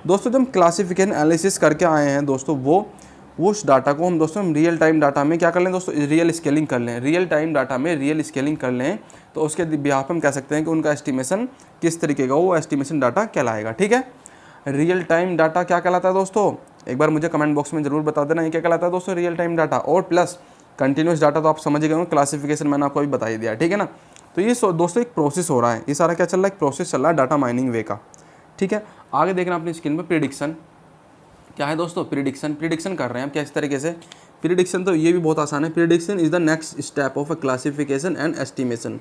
दोस्तों, जब हम क्लासिफिकेशन एनालिसिस करके आए हैं दोस्तों, वो उस डाटा को हम दोस्तों रियल टाइम डाटा में क्या कर लें दोस्तों, रियल स्केलिंग कर लें। रियल टाइम डाटा में रियल स्केलिंग कर लें तो उसके बिहाफ हम कह सकते हैं कि उनका एस्टिमेशन किस तरीके का, वो एस्टिमेशन डाटा कहलाएगा, ठीक है। रियल टाइम डाटा क्या कहलाता है दोस्तों, एक बार मुझे कमेंट बॉक्स में ज़रूर बता देना ये क्या कहलाता है दोस्तों, रियल टाइम डाटा। और प्लस कंटिन्यूस डाटा तो आप समझ गए होंगे, क्लासिफिकेशन मैंने आपको अभी बता ही दिया, ठीक है ना। तो ये दोस्तों एक प्रोसेस हो रहा है, ये सारा क्या चल रहा है, एक प्रोसेस चल रहा है डाटा माइनिंग वे का, ठीक है। आगे देखना अपनी स्क्रीन पर, प्रिडिक्शन क्या है दोस्तों, प्रिडिक्शन कर रहे हैं हम क्या, इस तरीके से प्रिडिक्शन। तो ये भी बहुत आसान है। Prediction is the next step of a classification and estimation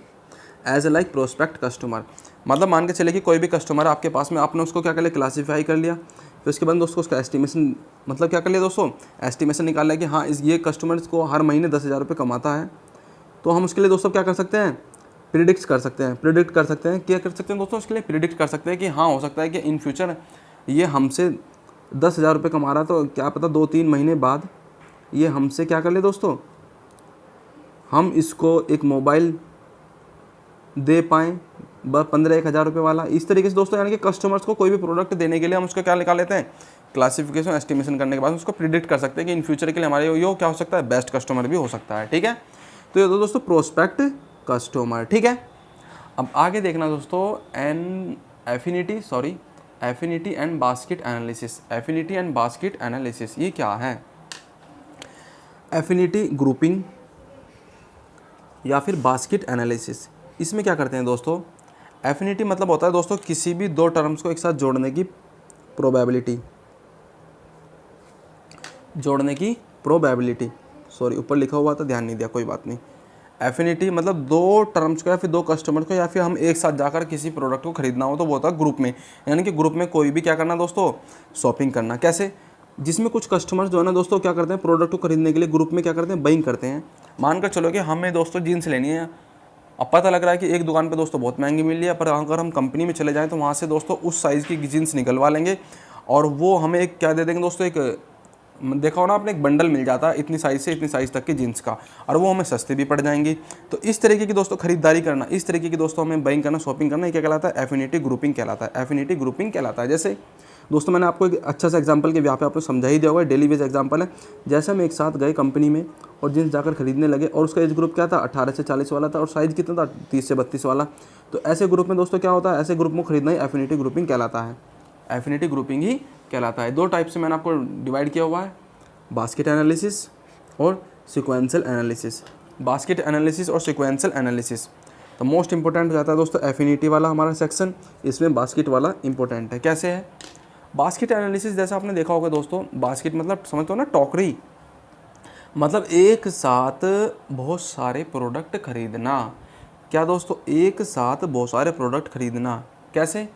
as a like prospect customer. मतलब मान के चले कि कोई भी कस्टमर आपके पास में, आपने उसको क्या कर लिया, क्लासीफाई कर लिया, फिर उसके बाद दोस्तों उसका एस्टिमेशन मतलब क्या कर लिया दोस्तों, एस्टिमेशन निकाल लिया कि हाँ ये कस्टमर को हर महीने 10,000 रुपये कमाता है। तो हम उसके लिए दोस्तों क्या कर सकते हैं, प्रिडिक्ट कर सकते हैं। क्या कर सकते हैं दोस्तों, उसके लिए प्रिडिक्ट कर सकते हैं कि हाँ हो सकता है कि इन फ्यूचर ये हमसे 10,000 रुपये कमा रहा है, तो क्या पता 2-3 महीने बाद ये हमसे क्या कर ले दोस्तों, हम इसको एक मोबाइल दे पाएँ 15-1 हज़ार रुपये वाला। इस तरीके से दोस्तों यानी कि कस्टमर्स को कोई भी प्रोडक्ट देने के लिए हम उसका क्या निकाल लेते हैं, क्लासिफिकेशन एस्टिमेशन करने के बाद उसको प्रिडिक्ट कर सकते हैं कि इन फ्यूचर के लिए हमारे ये क्या हो सकता है, बेस्ट कस्टमर भी हो सकता है। ठीक है, तो ये दोस्तों प्रोस्पेक्ट कस्टमर। ठीक है, अब आगे देखना दोस्तों affinity and basket analysis. Affinity and basket analysis ये क्या है? एफिनिटी ग्रुपिंग या फिर बास्केट एनालिसिस, इसमें क्या करते हैं दोस्तों, एफिनिटी मतलब होता है दोस्तों किसी भी दो टर्म्स को एक साथ जोड़ने की प्रोबेबिलिटी, सॉरी ऊपर लिखा हुआ था ध्यान नहीं दिया, कोई बात नहीं। एफिनिटी मतलब दो टर्म्स को या फिर दो कस्टमर को या फिर हम एक साथ जाकर किसी प्रोडक्ट को खरीदना हो तो वो होता है ग्रुप में, यानी कि ग्रुप में कोई भी क्या करना दोस्तों, शॉपिंग करना। कैसे? जिसमें कुछ कस्टमर्स जो है ना दोस्तों क्या करते हैं, प्रोडक्ट को खरीदने के लिए ग्रुप में क्या करते हैं, बाइंग करते हैं। मानकर चलो कि हमें दोस्तों जीन्स लेनी है, अब पता लग रहा है कि एक दुकान पे दोस्तों बहुत महंगी मिल रही है, पर अगर हम कंपनी में चले जाएं तो वहाँ से दोस्तों उस साइज़ की जीन्स निकलवा लेंगे और वो हमें एक क्या दे देंगे दोस्तों, एक देखा हो ना आपने, एक बंडल मिल जाता है इतनी साइज़ से इतनी साइज़ तक की जीन्स का, और वो हमें सस्ती भी पड़ जाएंगी। तो इस तरीके की दोस्तों खरीदारी करना, इस तरीके की दोस्तों हमें बाइंग करना, शॉपिंग करना, ये क्या कहलाता है, एफिनिटी ग्रुपिंग कहलाता है। एफिनिटी ग्रुपिंग कहलाता है। जैसे दोस्तों मैंने आपको एक अच्छा सा एग्जांपल के यहाँ पे आपको समझा ही दिया होगा, डेली बेस एग्जांपल है। जैसे हम एक साथ गए कंपनी में और जींस जाकर खरीदने लगे और उसका एज ग्रुप क्या था, 18 से 40 वाला था और साइज़ कितना था, 30 से 32 वाला। तो ऐसे ग्रुप में दोस्तों क्या होता है, ऐसे ग्रुप में खरीदना ही एफिनिटी ग्रुपिंग कहलाता है। एफिनिटी ग्रुपिंग ही कहलाता है। दो टाइप से मैंने आपको डिवाइड किया हुआ है, बास्केट एनालिसिस और सिक्वेंशियल एनालिसिस। बास्केट एनालिसिस और सिक्वेंशियल एनालिसिस तो मोस्ट इंपॉर्टेंट हो जाता है दोस्तों एफिनिटी वाला हमारा सेक्शन, इसमें बास्केट वाला इंपॉर्टेंट है। कैसे है बास्केट एनालिसिस? जैसा आपने देखा होगा दोस्तों, बास्केट मतलब समझते हो ना, टोकरी, मतलब एक साथ बहुत सारे प्रोडक्ट खरीदना। क्या दोस्तों, एक साथ बहुत सारे प्रोडक्ट खरीदना। कैसे?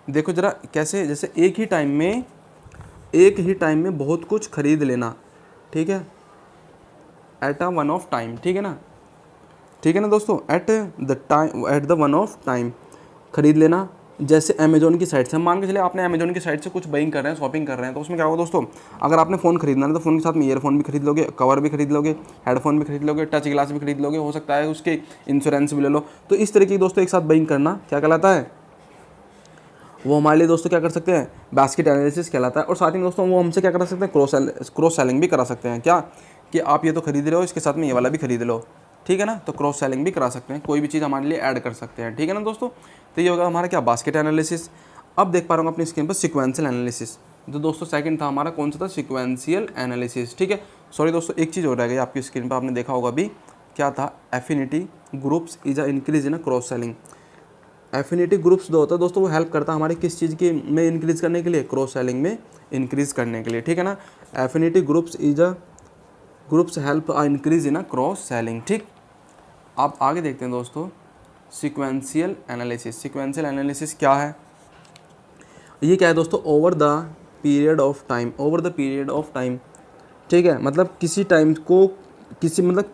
देखो जरा कैसे, जैसे एक ही टाइम में बहुत कुछ खरीद लेना। ठीक है, at a one of time. ठीक है ना दोस्तों, at the one of time खरीद लेना। जैसे अमेजोन की साइट से हम मान के चले, आपने अमेजोन की साइट से कुछ बाइंग कर रहे हैं, शॉपिंग कर रहे हैं, तो उसमें क्या होगा दोस्तों, अगर आपने फ़ोन खरीदना है तो फ़ोन के साथ में ईयरफोन भी खरीद लोगे, कवर भी खरीद लोगे, हेडफोन भी खरीद लोगे, टच ग्लास भी खरीद लोगे, हो सकता है उसके इंश्योरेंस भी ले लो। तो इस तरीके की दोस्तों एक साथ बाइंग करना क्या कहलाता है, वो हमारे लिए दोस्तों क्या कर सकते हैं, बास्केट एनालिसिस कहलाता है। और साथ ही दोस्तों वो हमसे क्या करा सकते हैं, क्रॉस सेलिंग भी करा सकते हैं। क्या कि आप ये तो खरीद रहे हो, इसके साथ में ये वाला भी खरीद लो। ठीक है ना, तो क्रॉस सेलिंग भी करा सकते हैं, कोई भी चीज़ हमारे लिए ऐड कर सकते हैं। ठीक है ना दोस्तों, तो ये होगा हमारा क्या, बास्केट एनालिसिस। अब देख पा रहा हूँ अपनी स्क्रीन पर सिक्वेंशियल एनालिसिस। जो दोस्तों सेकंड था हमारा, कौन सा था, सिक्वेंशियल एनालिसिस। ठीक है, सॉरी दोस्तों एक चीज़ हो रह गई आपकी स्क्रीन पर, आपने देखा होगा अभी, क्या था, affinity groups is a increase in cross selling. Affinity groups जो होता है दोस्तों वो हेल्प करता है हमारे किस चीज़ की में इंक्रीज़ करने के लिए, क्रॉस सेलिंग में इंक्रीज़ करने के लिए। ठीक है ना, affinity groups help increase in a cross selling. ठीक, आप आगे देखते हैं दोस्तों सिक्वेंशियल एनालिसिस। सिक्वेंशियल एनालिसिस क्या है, ये क्या है दोस्तों, over the period of time. ठीक है, मतलब किसी टाइम को मतलब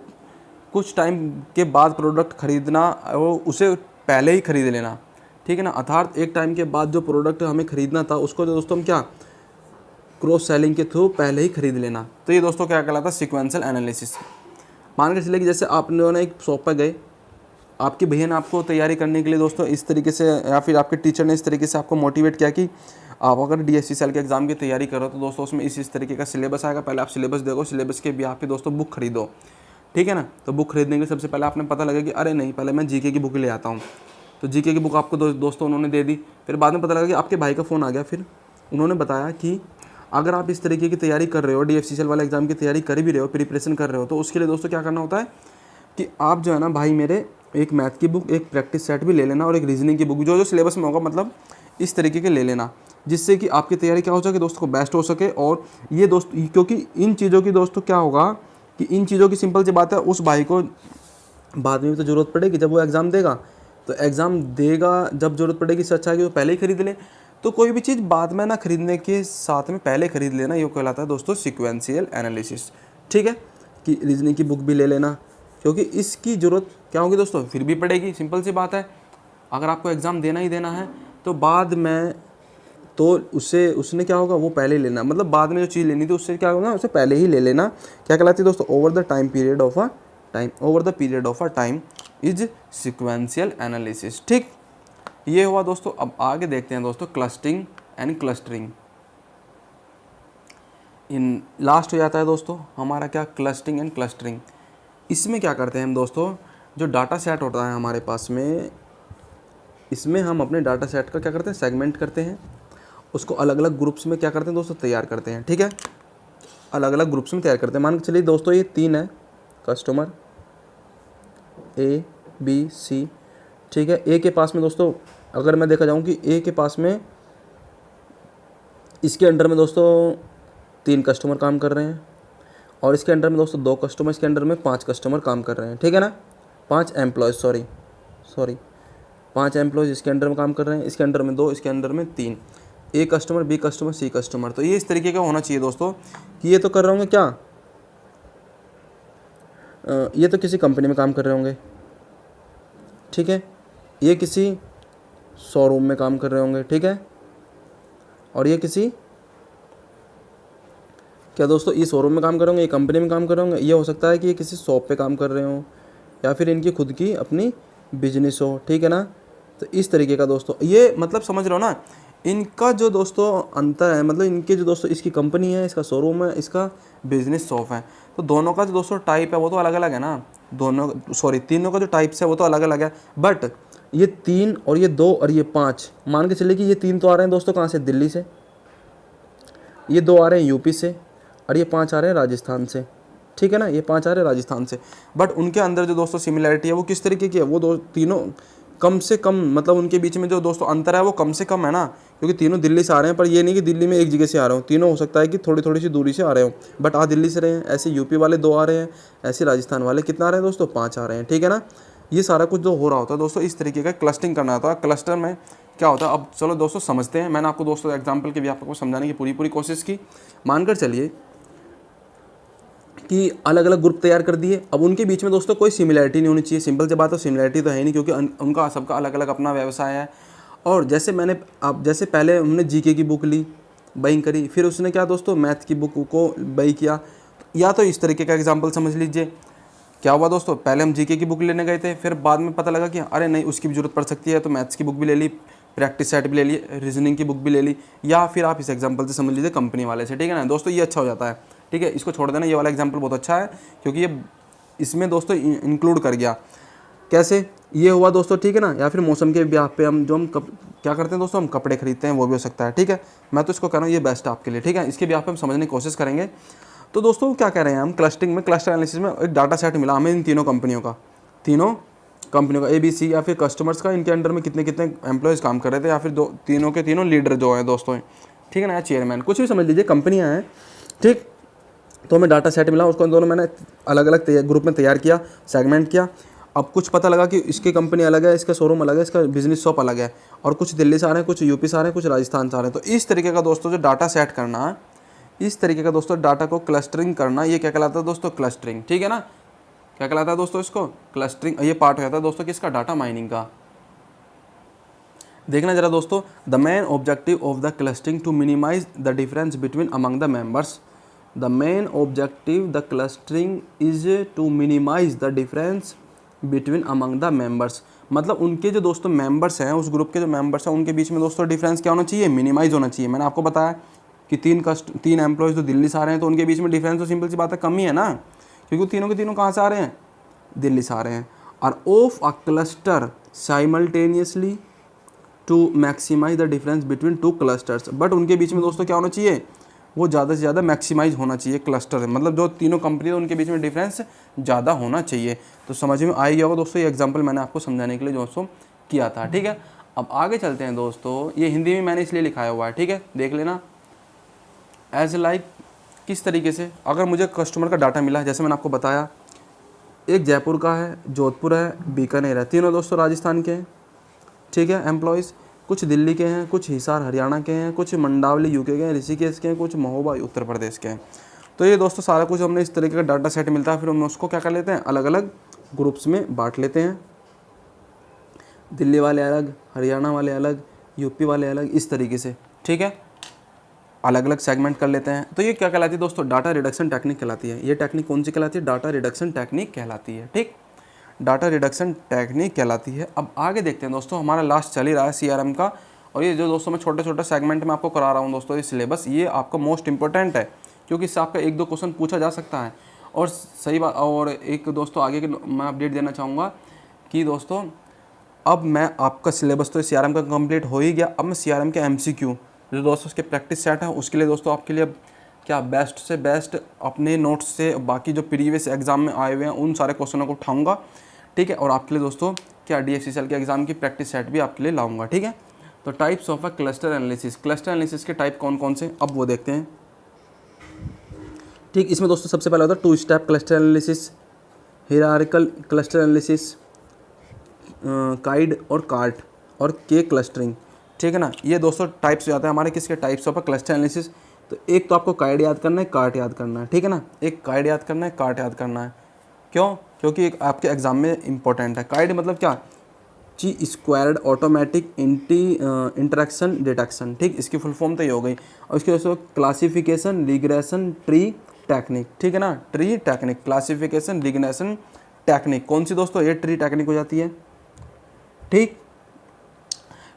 कुछ टाइम के बाद प्रोडक्ट खरीदना और उसे पहले ही खरीद लेना। ठीक है ना, अर्थात एक टाइम के बाद जो प्रोडक्ट हमें खरीदना था उसको जो दोस्तों हम क्या, क्रॉस सेलिंग के थ्रू पहले ही खरीद लेना। तो ये दोस्तों क्या कहलाता है, सिक्वेंशियल एनालिसिस। मान के चलिए कि जैसे आप लोगों ने एक शॉप पर गए, आपके भैया ने आपको तैयारी करने के लिए दोस्तों इस तरीके से, या फिर आपके टीचर ने इस तरीके से आपको मोटिवेट किया कि आप अगर DSC के एग्ज़ाम की तैयारी करो तो दोस्तों उसमें इस तरीके का सिलेबस आएगा, पहले आप सिलेबस देखो, सिलेबस के भी आप पे दोस्तों बुक खरीदो। ठीक है ना, तो बुक खरीदने के सबसे पहले आपने पता लगा कि अरे नहीं, पहले मैं GK की बुक ले आता हूँ, तो GK की बुक आपको दोस्तों उन्होंने दे दी। फिर बाद में पता लगा कि आपके भाई का फ़ोन आ गया, फिर उन्होंने बताया कि अगर आप इस तरीके की तैयारी कर रहे हो, DFCCL वाले एग्ज़ाम की तैयारी कर भी रहे हो, प्रिपरेशन कर रहे हो, तो उसके लिए दोस्तों क्या करना होता है कि आप जो है ना भाई मेरे, एक मैथ की बुक, एक प्रैक्टिस सेट भी ले लेना और एक रीजनिंग की बुक, जो सिलेबस में होगा मतलब इस तरीके के ले लेना, जिससे कि आपकी तैयारी क्या हो सके दोस्तों को बेस्ट हो सके। और ये दोस्त, क्योंकि इन चीज़ों की दोस्तों क्या होगा कि इन चीज़ों की सिंपल सी बात है, उस भाई को बाद में भी तो ज़रूरत पड़ेगी, जब वो एग्ज़ाम देगा तो एग्ज़ाम देगा, जब ज़रूरत पड़ेगी, इससे अच्छा है कि वो पहले ही खरीद ले। तो कोई भी चीज़ बाद में ना खरीदने के साथ में पहले खरीद लेना, ये कहलाता है दोस्तों सिक्वेंशियल एनालिसिस। ठीक है, कि रीजनिंग की बुक भी ले लेना, क्योंकि इसकी ज़रूरत क्या होगी दोस्तों, फिर भी पड़ेगी। सिंपल सी बात है, अगर आपको एग्ज़ाम देना ही देना है तो बाद में तो उससे उसने क्या होगा, वो पहले ही लेना, मतलब बाद में जो चीज़ लेनी थी उससे क्या होगा, उसे पहले ही ले लेना। क्या कहलाती है दोस्तों, over the period of a time is sequential analysis. ठीक, ये हुआ दोस्तों। अब आगे देखते हैं दोस्तों clustering and clustering. In last हो जाता है दोस्तों हमारा क्या, क्लस्टरिंग एंड क्लस्टरिंग। इसमें क्या करते हैं हम दोस्तों, जो डाटा सेट होता है हमारे पास में, इसमें हम अपने डाटा सेट का क्या करते हैं, सेगमेंट करते हैं, उसको अलग अलग ग्रुप्स में क्या करते हैं दोस्तों, तैयार करते हैं। ठीक है, अलग अलग ग्रुप्स में तैयार करते हैं। मान के चलिए दोस्तों ये 3 है कस्टमर ABC। ठीक है, ए के पास में दोस्तों अगर मैं देखा जाऊँ कि ए के पास में इसके अंडर में दोस्तों 3 कस्टमर काम कर रहे हैं, और इसके अंडर में दोस्तों 2 कस्टमर, इसके अंडर में 5 कस्टमर काम कर रहे हैं। ठीक है ना, 5 एम्प्लॉयज़, सॉरी 5 एम्प्लॉयज़ इसके अंडर में काम कर रहे हैं, इसके अंडर में 2, इसके अंडर में 3, A customer, B customer, C customer. तो ये इस तरीके का होना चाहिए दोस्तों कि ये तो कर रहे होंगे क्या, ये तो किसी कंपनी में काम कर रहे होंगे। ठीक है, ये किसी शोरूम में काम कर रहे होंगे। ठीक है, और ये किसी क्या दोस्तों, ये शोरूम में काम कर रहे होंगे, ये कंपनी में काम कर रहे होंगे। ये हो सकता है कि ये किसी शॉप पे काम कर रहे हों, या फिर इनकी खुद की अपनी बिजनेस हो। ठीक है ना, तो इस तरीके का दोस्तों ये मतलब समझ रहे हो ना, इनका जो दोस्तों अंतर है, मतलब इनके जो दोस्तों, इसकी कंपनी है, इसका शोरूम है, इसका बिजनेस शॉप है, तो दोनों का जो दोस्तों टाइप है वो तो अलग अलग है ना, तीनों का जो टाइप्स है वो तो अलग अलग है। बट ये 3 और ये 2 और ये 5, मान के चलिए कि ये 3 तो आ रहे हैं दोस्तों कहाँ से, दिल्ली से, ये 2 आ रहे हैं यूपी से, और ये 5 आ रहे हैं राजस्थान से। ठीक है ना, ये 5 आ रहे हैं राजस्थान से। बट उनके अंदर जो दोस्तों सिमिलैरिटी है वो किस तरीके की है, वो तीनों कम से कम, मतलब उनके बीच में जो दोस्तों अंतर है वो कम से कम है ना, क्योंकि तीनों दिल्ली से आ रहे हैं, पर ये नहीं कि दिल्ली में एक जगह से आ रहे हो, तीनों हो सकता है कि थोड़ी थोड़ी सी दूरी से आ रहे हो, बट आ दिल्ली से रहे हैं। ऐसे यूपी वाले 2 आ रहे हैं, ऐसे राजस्थान वाले कितना आ रहे हैं दोस्तों, 5 आ रहे हैं। ठीक है ना, ये सारा कुछ जो हो रहा होता है दोस्तों, इस तरीके का क्लस्टरिंग करना होता है। क्लस्टर में क्या होता है, अब चलो दोस्तों समझते हैं। मैंने आपको दोस्तों एग्जाम्पल के भी आपको समझाने की पूरी कोशिश की। मानकर चलिए कि अलग अलग ग्रुप तैयार कर दिए, अब उनके बीच में दोस्तों कोई सिमिलैरिटी नहीं होनी चाहिए। सिंपल सी बात है, सिमिलैरिटी तो है नहीं, क्योंकि उनका सबका अलग अलग अपना व्यवसाय है। और जैसे जैसे पहले हमने जीके की बुक ली, बाइंग करी, फिर उसने क्या दोस्तों मैथ की बुक को बाई किया, या तो इस तरीके का एग्जाम्पल समझ लीजिए। क्या हुआ दोस्तों, पहले हम जीके की बुक लेने गए थे, फिर बाद में पता लगा कि अरे नहीं उसकी भी जरूरत पड़ सकती है, तो मैथ्स की बुक भी ले ली, प्रैक्टिस सेट भी ले ली, रीजनिंग की बुक भी ले ली, या फिर आप इस एग्जाम्पल से समझ लीजिए कंपनी वाले से। ठीक है ना दोस्तों, ये अच्छा हो जाता है। ठीक है, इसको छोड़ देना, ये वाला एग्जाम्पल बहुत अच्छा है, क्योंकि ये इसमें दोस्तों इंक्लूड कर गया। कैसे, ये हुआ दोस्तों। ठीक है ना, या फिर मौसम के ब्याह पे हम क्या करते हैं दोस्तों, हम कपड़े खरीदते हैं, वो भी हो सकता है। ठीक है, मैं तो इसको कह रहा हूँ ये बेस्ट है आपके लिए। ठीक है, इसके ब्याह पे हम समझने की कोशिश करेंगे। तो दोस्तों क्या कह रहे हैं हम, क्लस्टरिंग में, क्लस्टर एनालिसिस में एक डाटा सेट मिला हमें इन तीनों कंपनियों का ABC, या फिर कस्टमर्स का, इनके अंडर में कितने कितने एम्प्लॉयज़ काम कर रहे थे, या फिर तीनों के तीनों लीडर जो हैं दोस्तों। ठीक है ना, चेयरमैन, कुछ भी समझ लीजिए, कंपनियां हैं। ठीक, तो हमें डाटा सेट मिला, उसको दोनों मैंने अलग अलग ग्रुप में तैयार किया, सेगमेंट किया। अब कुछ पता लगा कि इसकी कंपनी अलग है, इसका शोरूम अलग है, इसका बिजनेस शॉप अलग है, और कुछ दिल्ली से आ रहे हैं, कुछ यूपी से आ रहे हैं, कुछ राजस्थान से आ रहे हैं। तो इस तरीके का दोस्तों जो डाटा सेट करना, इस तरीके का दोस्तों डाटा को क्लस्टरिंग करना, ये क्या कहलाता है दोस्तों, क्लस्टरिंग। ठीक है ना, क्या कहलाता है दोस्तों इसको, क्लस्टरिंग। ये पार्ट हो जाता है दोस्तों किसका, डाटा माइनिंग का। देखना जरा दोस्तों, the main objective of the clustering to minimize the difference between among the members. The main objective the clustering is to minimize the difference between among the members. मतलब उनके जो दोस्तों मेंबर्स हैं, उस ग्रुप के जो मेंबर्स हैं, उनके बीच में दोस्तों डिफरेंस क्या होना चाहिए, मिनिमाइज होना चाहिए। मैंने आपको बताया कि 3 एम्प्लॉयज़ तो दिल्ली से आ रहे हैं, तो उनके बीच में डिफरेंस तो सिंपल सी बात है कम ही है ना, क्योंकि तीनों के तीनों कहाँ से आ रहे हैं, दिल्ली से आ रहे हैं। और of a cluster simultaneously to maximize the difference between 2 clusters. But उनके बीच में दोस्तों क्या होना चाहिए, वो ज़्यादा से ज़्यादा मैक्सिमाइज होना चाहिए क्लस्टर, मतलब जो तीनों कंपनी है उनके बीच में डिफरेंस ज़्यादा होना चाहिए। तो समझ में आ गया होगा दोस्तों, ये एग्जांपल मैंने आपको समझाने के लिए दोस्तों किया था। ठीक है, अब आगे चलते हैं दोस्तों। ये हिंदी में मैंने इसलिए लिखाया हुआ है, ठीक है, देख लेना। एज लाइक, किस तरीके से, अगर मुझे कस्टमर का डाटा मिला, जैसे मैंने आपको बताया, एक जयपुर का है, जोधपुर है, बीकानेर है, तीनों दोस्तों राजस्थान के हैं। ठीक है, एम्प्लॉयज़ कुछ दिल्ली के हैं, कुछ हिसार हरियाणा के हैं, कुछ मंडावली यूके के हैं, ऋषिकेश के हैं, कुछ महोबा उत्तर प्रदेश के हैं। तो ये दोस्तों सारा कुछ हमने इस तरीके का डाटा सेट मिलता है, फिर हम उसको क्या कर लेते हैं, अलग अलग ग्रुप्स में बांट लेते हैं। दिल्ली वाले अलग, हरियाणा वाले अलग, यूपी वाले अलग, इस तरीके से। ठीक है, अलग अलग सेगमेंट कर लेते हैं। तो ये क्या कहलाती है दोस्तों, डाटा रिडक्शन टेक्निक कहलाती है। ये टेक्निक कौन सी कहलाती है, डाटा रिडक्शन टेक्निक कहलाती है। ठीक, डाटा रिडक्शन टेक्निक कहलाती है। अब आगे देखते हैं दोस्तों, हमारा लास्ट चल ही रहा है CRM का। और ये जो दोस्तों मैं छोटे छोटे सेगमेंट में आपको करा रहा हूँ दोस्तों, ये सिलेबस ये आपका मोस्ट इंपॉर्टेंट है, क्योंकि इससे आपका 1-2 क्वेश्चन पूछा जा सकता है। और सही बात, और एक दोस्तों आगे के मैं अपडेट देना चाहूँगा कि दोस्तों अब मैं आपका सिलेबस तो CRM का कंप्लीट हो ही गया। अब मैं CRM के MCQ जो दोस्तों उसके प्रैक्टिस सेट है, उसके लिए दोस्तों आपके लिए क्या बेस्ट से बेस्ट अपने नोट्स से बाकी जो प्रीवियस एग्जाम में आए हुए हैं उन सारे क्वेश्चनों को उठाऊंगा। ठीक है, और आपके लिए दोस्तों क्या DFCCL के एग्जाम की प्रैक्टिस सेट भी आपके लिए लाऊंगा। ठीक है, तो types of a cluster analysis, cluster analysis के टाइप कौन कौन से, अब वो देखते हैं। ठीक, इसमें दोस्तों सबसे पहले होता है 2 step cluster analysis, hierarchical cluster analysis, CHAID और कार्ट और के क्लस्टरिंग। ठीक है ना, ये दोस्तों टाइप्स जाते हैं हमारे किसके, types of a cluster analysis. तो एक तो आपको काइड याद करना है, कार्ट याद करना है। ठीक है ना, एक काइड याद करना है, कार्ट याद करना है। क्यों, क्योंकि एक आपके एग्जाम में इंपॉर्टेंट है। काइड मतलब क्या, ची स्क्वायर्ड ऑटोमेटिक इंटरेक्शन डिटेक्शन। ठीक, इसकी फुल फॉर्म तो ये हो गई। और इसके दोस्तों क्लासिफिकेशन रिग्रेशन ट्री टेक्निक। ठीक है ना, tree technique, classification regression technique कौन सी दोस्तों, ये ट्री टेक्निक हो जाती है। ठीक,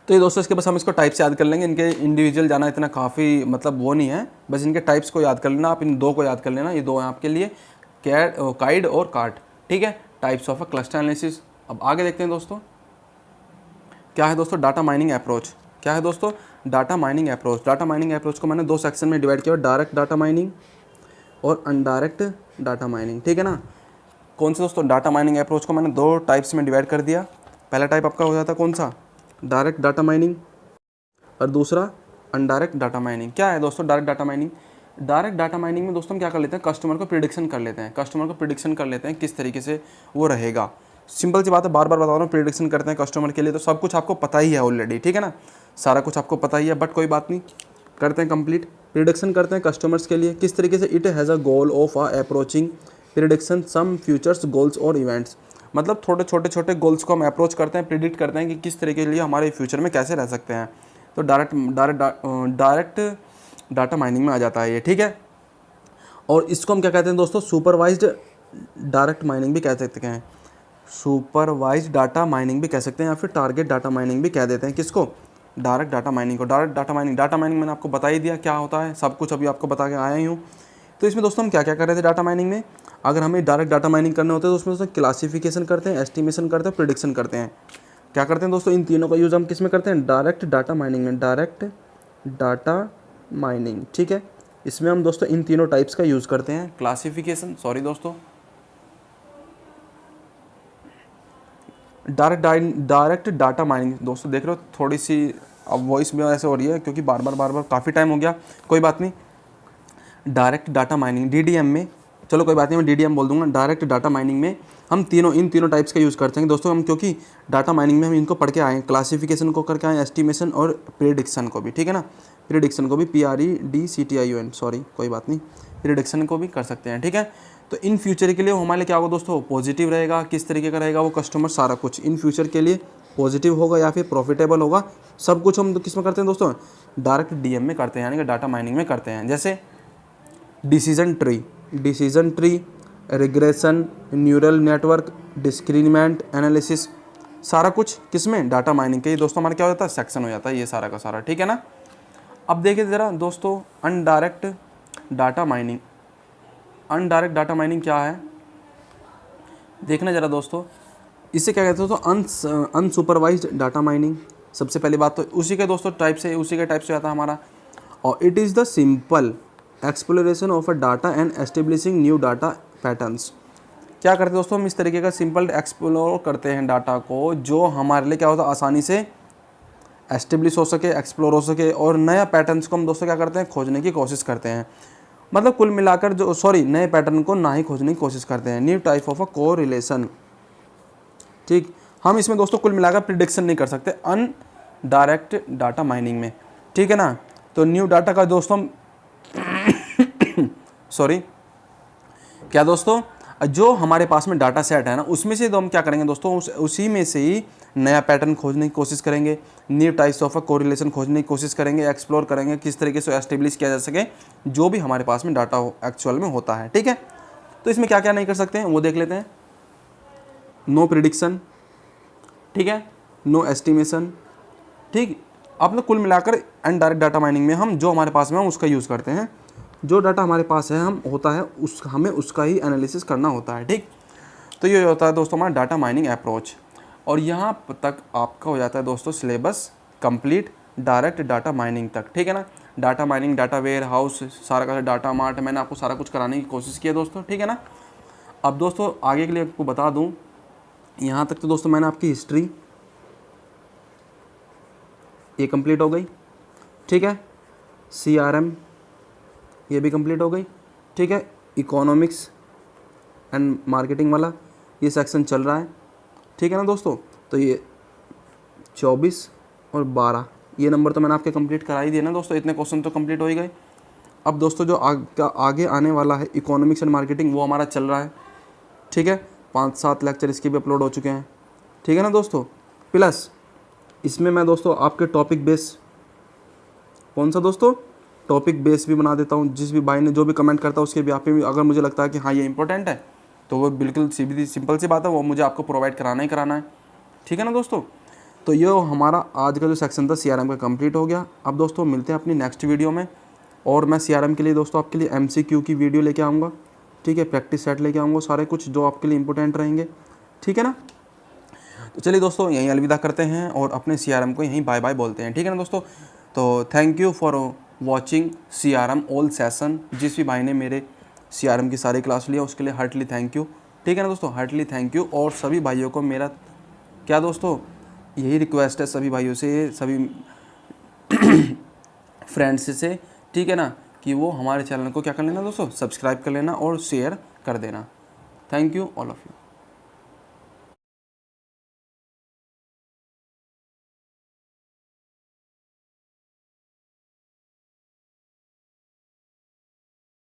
तो ये दोस्तों इसके बस हम इसको टाइप्स याद कर लेंगे, इनके इंडिविजुअल जाना इतना काफ़ी मतलब वो नहीं है, बस इनके टाइप्स को याद कर लेना आप, इन 2 को याद कर लेना, ये 2 हैं आपके लिए, काइड और कार्ट। ठीक है, types of a cluster analysis. अब आगे देखते हैं दोस्तों क्या है दोस्तों, डाटा माइनिंग अप्रोच। क्या है दोस्तों, data mining approach. Data mining approach को मैंने 2 सेक्शन में डिवाइड किया, डायरेक्ट डाटा माइनिंग और अनडायरेक्ट डाटा माइनिंग। ठीक है ना, कौन से दोस्तों, डाटा माइनिंग अप्रोच को मैंने 2 टाइप्स में डिवाइड कर दिया। पहला टाइप आपका हो जाता है कौन सा, डायरेक्ट डाटा माइनिंग, और दूसरा अनडायरेक्ट डाटा माइनिंग। क्या है दोस्तों direct data mining, direct data mining में दोस्तों हम क्या कर लेते हैं, कस्टमर को प्रिडिक्शन कर लेते हैं, कस्टमर को प्रिडिक्शन कर लेते हैं किस तरीके से वो रहेगा। सिंपल सी बात है, बार बार बता रहा हूँ, प्रिडिक्शन करते हैं कस्टमर के लिए, तो सब कुछ आपको पता ही है ऑलरेडी। ठीक है ना, सारा कुछ आपको पता ही है, बट कोई बात नहीं, करते हैं कंप्लीट। प्रिडिक्शन करते हैं कस्टमर्स के लिए किस तरीके से, it has a goal of approaching prediction some futures goals और इवेंट्स। मतलब थोड़े छोटे गोल्स को हम अप्रोच करते हैं, प्रिडिक्ट करते हैं कि किस तरीके के लिए हमारे फ्यूचर में कैसे रह सकते हैं। तो डायरेक्ट डाटा माइनिंग में आ जाता है ये। ठीक है, और इसको हम क्या कहते हैं दोस्तों, सुपरवाइज्ड डायरेक्ट माइनिंग भी कह सकते हैं, सुपरवाइज्ड डाटा माइनिंग भी कह सकते हैं, या फिर टारगेट डाटा माइनिंग भी कह देते हैं। किसको, डायरेक्ट डाटा माइनिंग को। Direct data mining, data mining मैंने आपको बता ही दिया क्या होता है, सब कुछ अभी आपको बता के आया ही हूँ। तो इसमें दोस्तों हम क्या क्या कर रहे थे डाटा माइनिंग में, अगर हमें डायरेक्ट डाटा माइनिंग करना होता है तो उसमें दोस्तों क्लासिफिकेशन करते हैं, एस्टिमेशन करते हैं, प्रिडिक्शन करते हैं। क्या करते हैं दोस्तों, इन तीनों का यूज़ हम किस में करते हैं, डायरेक्ट डाटा माइनिंग में, डायरेक्ट डाटा माइनिंग। ठीक है, इसमें हम दोस्तों इन तीनों टाइप्स का यूज़ करते हैं, क्लासिफिकेशन, सॉरी दोस्तों, डायरेक्ट डाटा माइनिंग। दोस्तों देख रहे हो थोड़ी सी अब वॉइस में ऐसे हो रही है क्योंकि बार बार काफ़ी टाइम हो गया, कोई बात नहीं। डायरेक्ट डाटा माइनिंग DDM में, चलो कोई बात नहीं मैं DDM बोल दूंगा। डायरेक्ट डाटा माइनिंग में हम इन तीनों टाइप्स का यूज़ करते हैं दोस्तों हम, क्योंकि डाटा माइनिंग में हम इनको पढ़ के आए, क्लासिफिकेशन को करके आए, एस्टिमेशन और प्रेडिक्शन को भी। ठीक है ना, प्रेडिक्शन को भी PREDCTION, सॉरी कोई बात नहीं, प्रेडिक्शन को भी कर सकते हैं। ठीक है, तो इन फ्यूचर के लिए हमारे लिए क्या होगा दोस्तों, पॉजिटिव रहेगा, किस तरीके का रहेगा वो कस्टमर, सारा कुछ इन फ्यूचर के लिए पॉजिटिव होगा या फिर प्रॉफिटेबल होगा, सब कुछ हम किस में करते हैं दोस्तों, डायरेक्ट DM में करते हैं, यानी कि डाटा माइनिंग में करते हैं। जैसे decision tree, regression, neural network, discriminant analysis, सारा कुछ किस में, डाटा माइनिंग के। ये दोस्तों हमारा क्या हो जाता है, सेक्शन हो जाता है ये सारा का सारा। ठीक है ना, अब देखिए ज़रा दोस्तों indirect data mining. Indirect data mining क्या है देखना ज़रा दोस्तों, इसे क्या कहते हैं दोस्तों, अनसुपरवाइज्ड डाटा माइनिंग। सबसे पहली बात तो उसी के दोस्तों टाइप से आता है हमारा। और it is the simple exploration of a data and establishing new data patterns. क्या करते हैं दोस्तों, हम इस तरीके का सिंपल एक्सप्लोर करते हैं डाटा को, जो हमारे लिए क्या होता है, आसानी से एस्टेब्लिश हो सके, एक्सप्लोर हो सके, और नया पैटर्न्स को हम दोस्तों क्या करते हैं, खोजने की कोशिश करते हैं। मतलब कुल मिलाकर नए पैटर्न को ना ही खोजने की कोशिश करते हैं। New type of a correlation. ठीक, हम इसमें दोस्तों कुल मिलाकर प्रिडिक्शन नहीं कर सकते अनडायरेक्ट डाटा माइनिंग में। ठीक है ना, तो न्यू डाटा का दोस्तों सॉरी क्या दोस्तों, जो हमारे पास में डाटा सेट है ना, उसमें से तो हम क्या करेंगे दोस्तों, उसी में से ही नया पैटर्न खोजने की कोशिश करेंगे, न्यू टाइप्स ऑफ कोरिलेशन खोजने की कोशिश करेंगे, एक्सप्लोर करेंगे किस तरीके से एस्टेब्लिश किया जा सके जो भी हमारे पास में डाटा एक्चुअल में होता है। ठीक है, तो इसमें क्या क्या नहीं कर सकते हैं वो देख लेते हैं। नो प्रिडिक्शन, ठीक है, नो एस्टिमेशन, ठीक। अपने कुल मिलाकर एंड डायरेक्ट डाटा माइनिंग में हम जो हमारे पास में हम उसका यूज़ करते हैं, जो डाटा हमारे पास है हम होता है हमें उसका ही एनालिसिस करना होता है। ठीक, तो ये होता है दोस्तों हमारा डाटा माइनिंग अप्रोच। और यहाँ तक आपका हो जाता है दोस्तों syllabus complete direct data mining तक। ठीक है ना, data mining, data ware house, सारा का डाटा मार्ट, मैंने आपको सारा कुछ कराने की कोशिश की है दोस्तों। ठीक है ना, अब दोस्तों आगे के लिए आपको बता दूँ, यहाँ तक तो दोस्तों मैंने आपकी हिस्ट्री ये कंप्लीट हो गई। ठीक है, CRM ये भी कंप्लीट हो गई। ठीक है, इकोनॉमिक्स एंड मार्केटिंग वाला ये सेक्शन चल रहा है। ठीक है ना दोस्तों, तो ये 24 और 12 ये नंबर तो मैंने आपके कंप्लीट करा ही दिए ना दोस्तों, इतने क्वेश्चन तो कंप्लीट हो ही गए। अब दोस्तों जो आगे आने वाला है इकोनॉमिक्स एंड मार्केटिंग वो हमारा चल रहा है। ठीक है, 5-7 लेक्चर इसके भी अपलोड हो चुके हैं। ठीक है ना दोस्तों, प्लस इसमें मैं दोस्तों आपके टॉपिक बेस, कौन सा दोस्तों, टॉपिक बेस भी बना देता हूँ। जिस भी भाई ने जो भी कमेंट करता है उसके भी पे भी अगर मुझे लगता है कि हाँ ये इंपॉर्टेंट है तो वो बिल्कुल सीधी सिंपल सी बात है, वो मुझे आपको प्रोवाइड कराना ही कराना है। ठीक है ना दोस्तों, तो ये हमारा आज का जो सेक्शन था CRM का कंप्लीट हो गया। अब दोस्तों मिलते हैं अपनी नेक्स्ट वीडियो में, और मैं CRM के लिए दोस्तों आपके लिए MCQ की वीडियो लेके आऊँगा। ठीक है, प्रैक्टिस सेट लेके आऊँगा, सारे कुछ जो आपके लिए इंपॉर्टेंट रहेंगे। ठीक है ना, तो चलिए दोस्तों यहीं अलविदा करते हैं और अपने CRM को यहीं बाय बाय बोलते हैं। ठीक है ना दोस्तों, तो thank you for watching CRM all session. जिस भी भाई ने मेरे CRM की सारी क्लास लिया उसके लिए हार्टली थैंक यू। ठीक है ना दोस्तों, हार्टली थैंक यू। और सभी भाइयों को मेरा क्या दोस्तों यही रिक्वेस्ट है सभी भाइयों से, सभी फ्रेंड्स से, ठीक है ना, कि वो हमारे चैनल को क्या कर लेना दोस्तों, सब्सक्राइब कर लेना और शेयर कर देना। Thank you all of you.